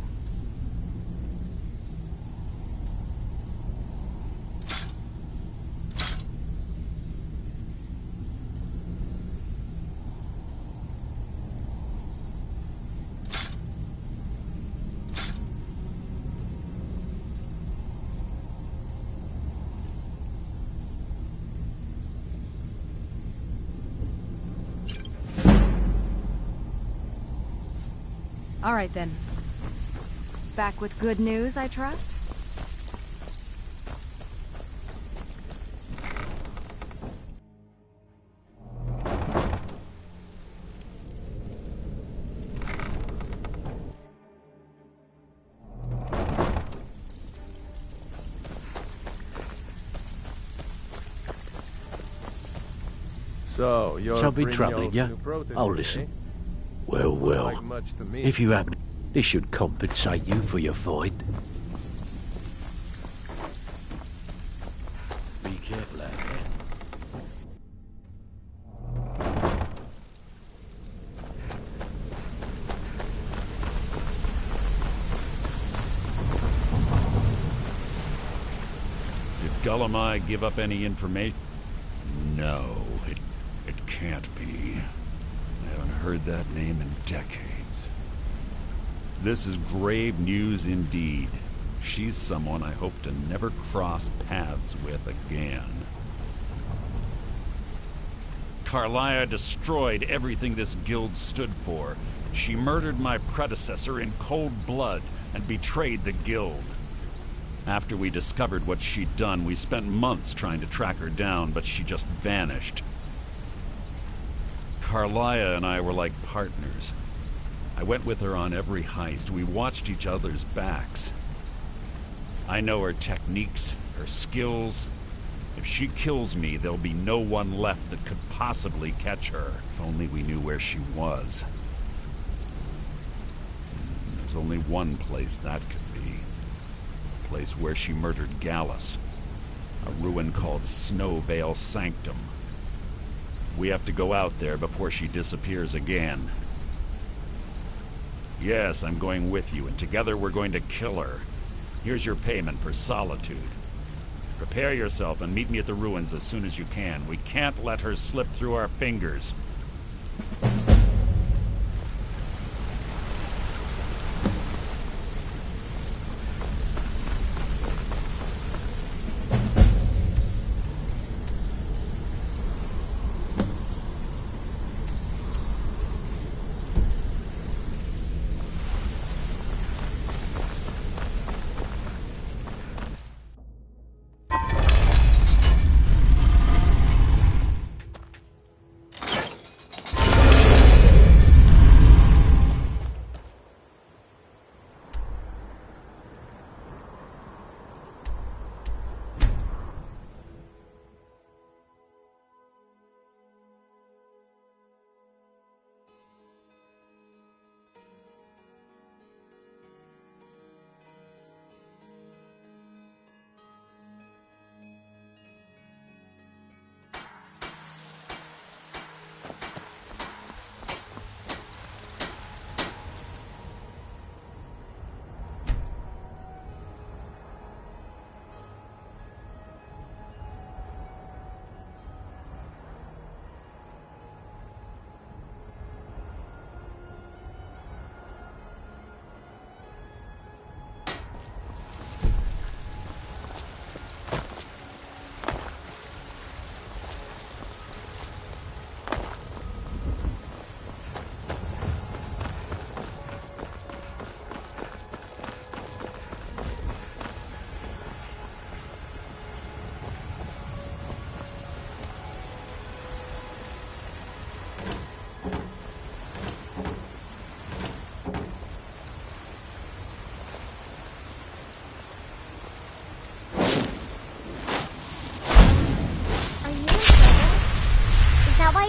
S4: All right, then. Back with good news, I trust?
S7: So, you're
S19: Shall be
S7: Brynjolf's
S19: troubling you?
S7: new protege,
S19: Oh, listen.
S7: eh?
S19: Well, well.
S7: Like much to me.
S19: If you happen... This should compensate you for your find. Be careful out there.
S8: Did Gullumai give up any information? No, it can't be. I haven't heard that name in decades. This is grave news indeed. She's someone I hope to never cross paths with again. Carlia destroyed everything this guild stood for. She murdered my predecessor in cold blood and betrayed the guild. After we discovered what she'd done, we spent months trying to track her down, but she just vanished. Carlia and I were like partners. I went with her on every heist. We watched each other's backs. I know her techniques, her skills. If she kills me, there'll be no one left that could possibly catch her. If only we knew where she was. There's only one place that could be. The place where she murdered Gallus. A ruin called Snowvale Sanctum. We have to go out there before she disappears again. Yes, I'm going with you, and together we're going to kill her. Here's your payment for solitude. Prepare yourself and meet me at the ruins as soon as you can. We can't let her slip through our fingers.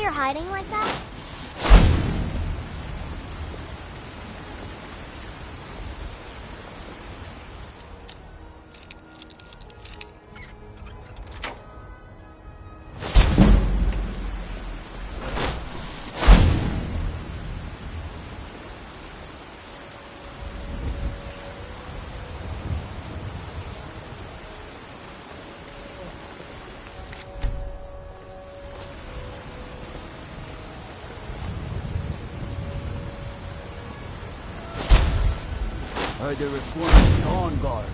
S15: you're hiding like that?
S23: Heard they're reforming the Dawn Guard.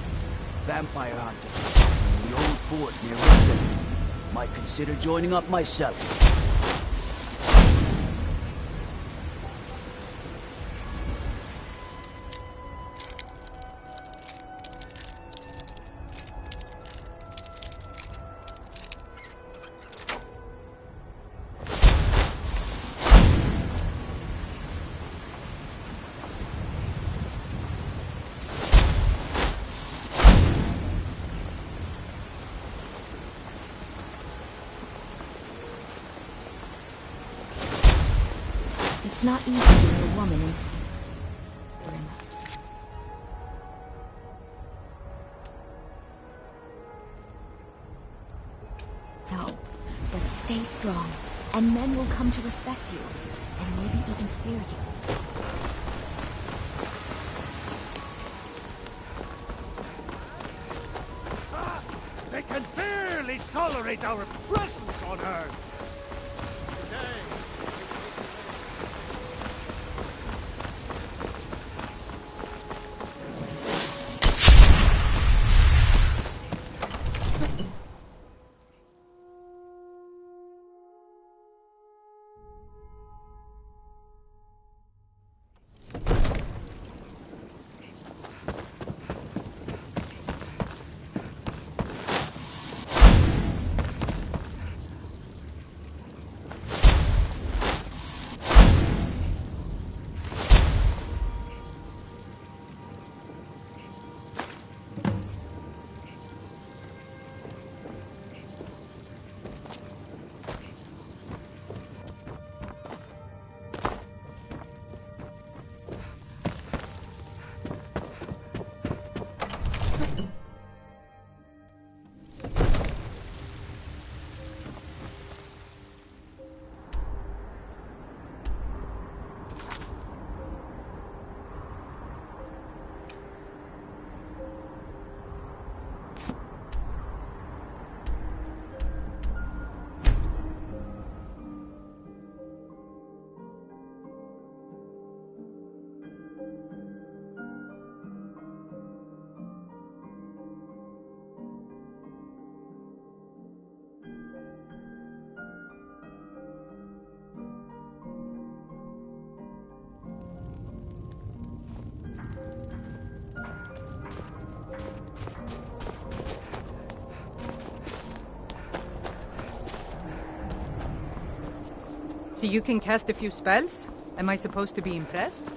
S23: Vampire hunters. In the old fort near Richmond. Might consider joining up myself.
S4: It's not easy being a woman in... No, but stay strong, and men will come to respect you, and maybe even fear you.
S9: They can barely tolerate our presence on Earth!
S5: So you can cast a few spells? Am I supposed to be impressed?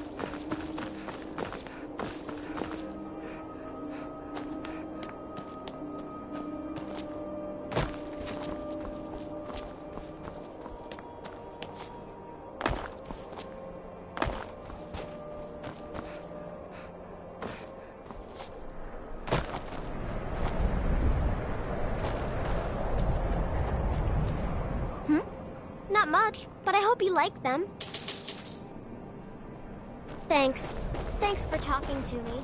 S15: Not much, but I hope you like them. Thanks. Thanks for talking to me.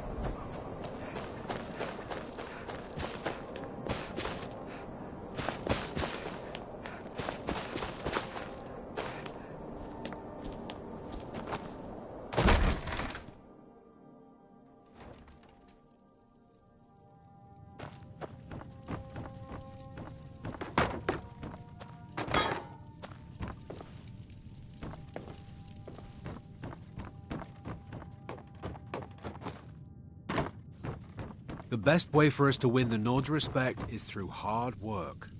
S13: The best way for us to win the Nord's respect is through hard work.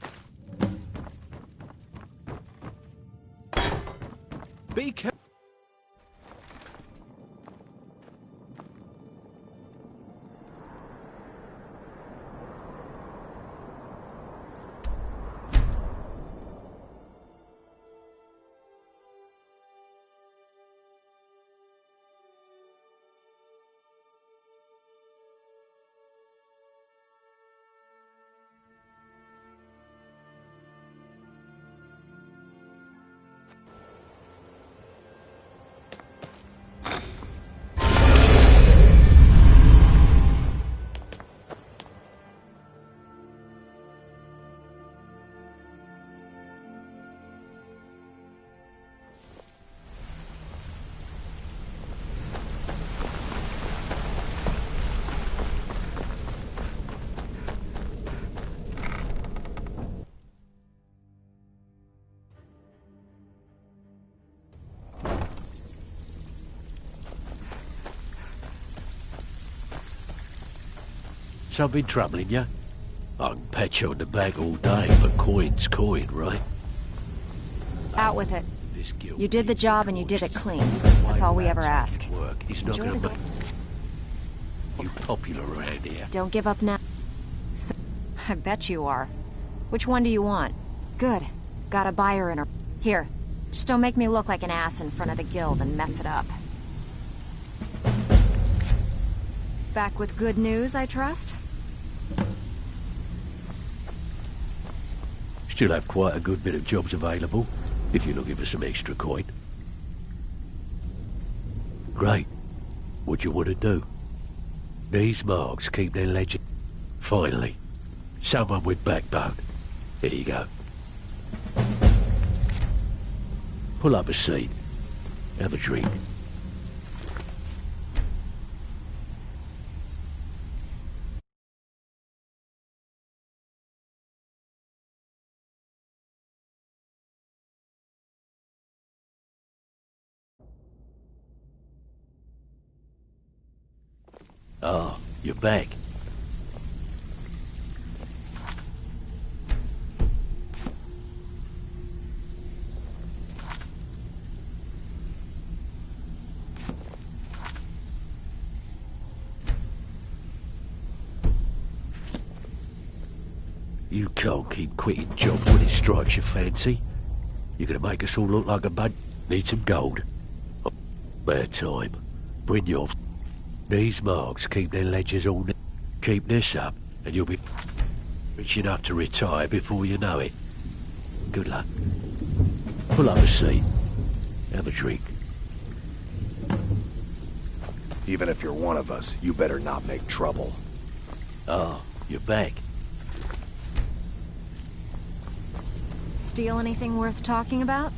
S13: Be careful.
S19: Something troubling you? I can pat you on the back all day, but coin's coin, right?
S21: Out with it. You did the job and you did it clean. That's all we ever ask.
S19: He's not gonna make you popular around here.
S21: Don't give up now. I bet you are. Which one do you want? Good. Got a buyer in her. Here. Just don't make me look like an ass in front of the guild and mess it up. Back with good news, I trust?
S19: Still have quite a good bit of jobs available, if you're looking for some extra coin. Great. What do you want to do? These marks keep their legend. Finally. Someone with backbone. Here you go. Pull up a seat. Have a drink. Ah, you're back. You can't keep quitting jobs when it strikes your fancy. You're gonna make us all look like a bud. Need some gold. Oh, bad time. Bring your... These marks keep their ledgers all... Keep this up, and you'll be rich enough to retire before you know it. Good luck. Pull up a seat. Have a drink.
S11: Even if you're one of us, you better not make trouble.
S19: Ah, you're back.
S21: Steal anything worth talking about?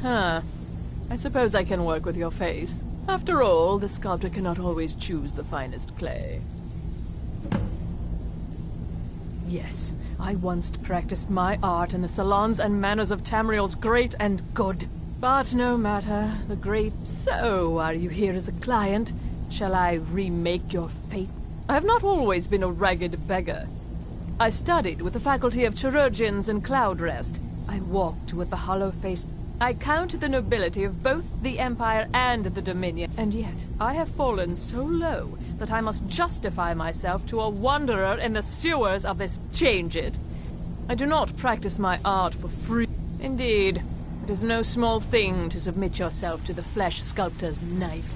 S6: Huh. I suppose I can work with your face. After all, the sculptor cannot always choose the finest clay. Yes, I once practiced my art in the salons and manners of Tamriel's great and good. But no matter, the great... So, are you here as a client? Shall I remake your fate? I have not always been a ragged beggar. I studied with the faculty of chirurgeons in Cloudrest. I walked with the hollow-faced... I count the nobility of both the Empire and the Dominion, and yet I have fallen so low that I must justify myself to a wanderer in the sewers of this... Change it. I do not practice my art for free. Indeed, it is no small thing to submit yourself to the flesh sculptor's knife.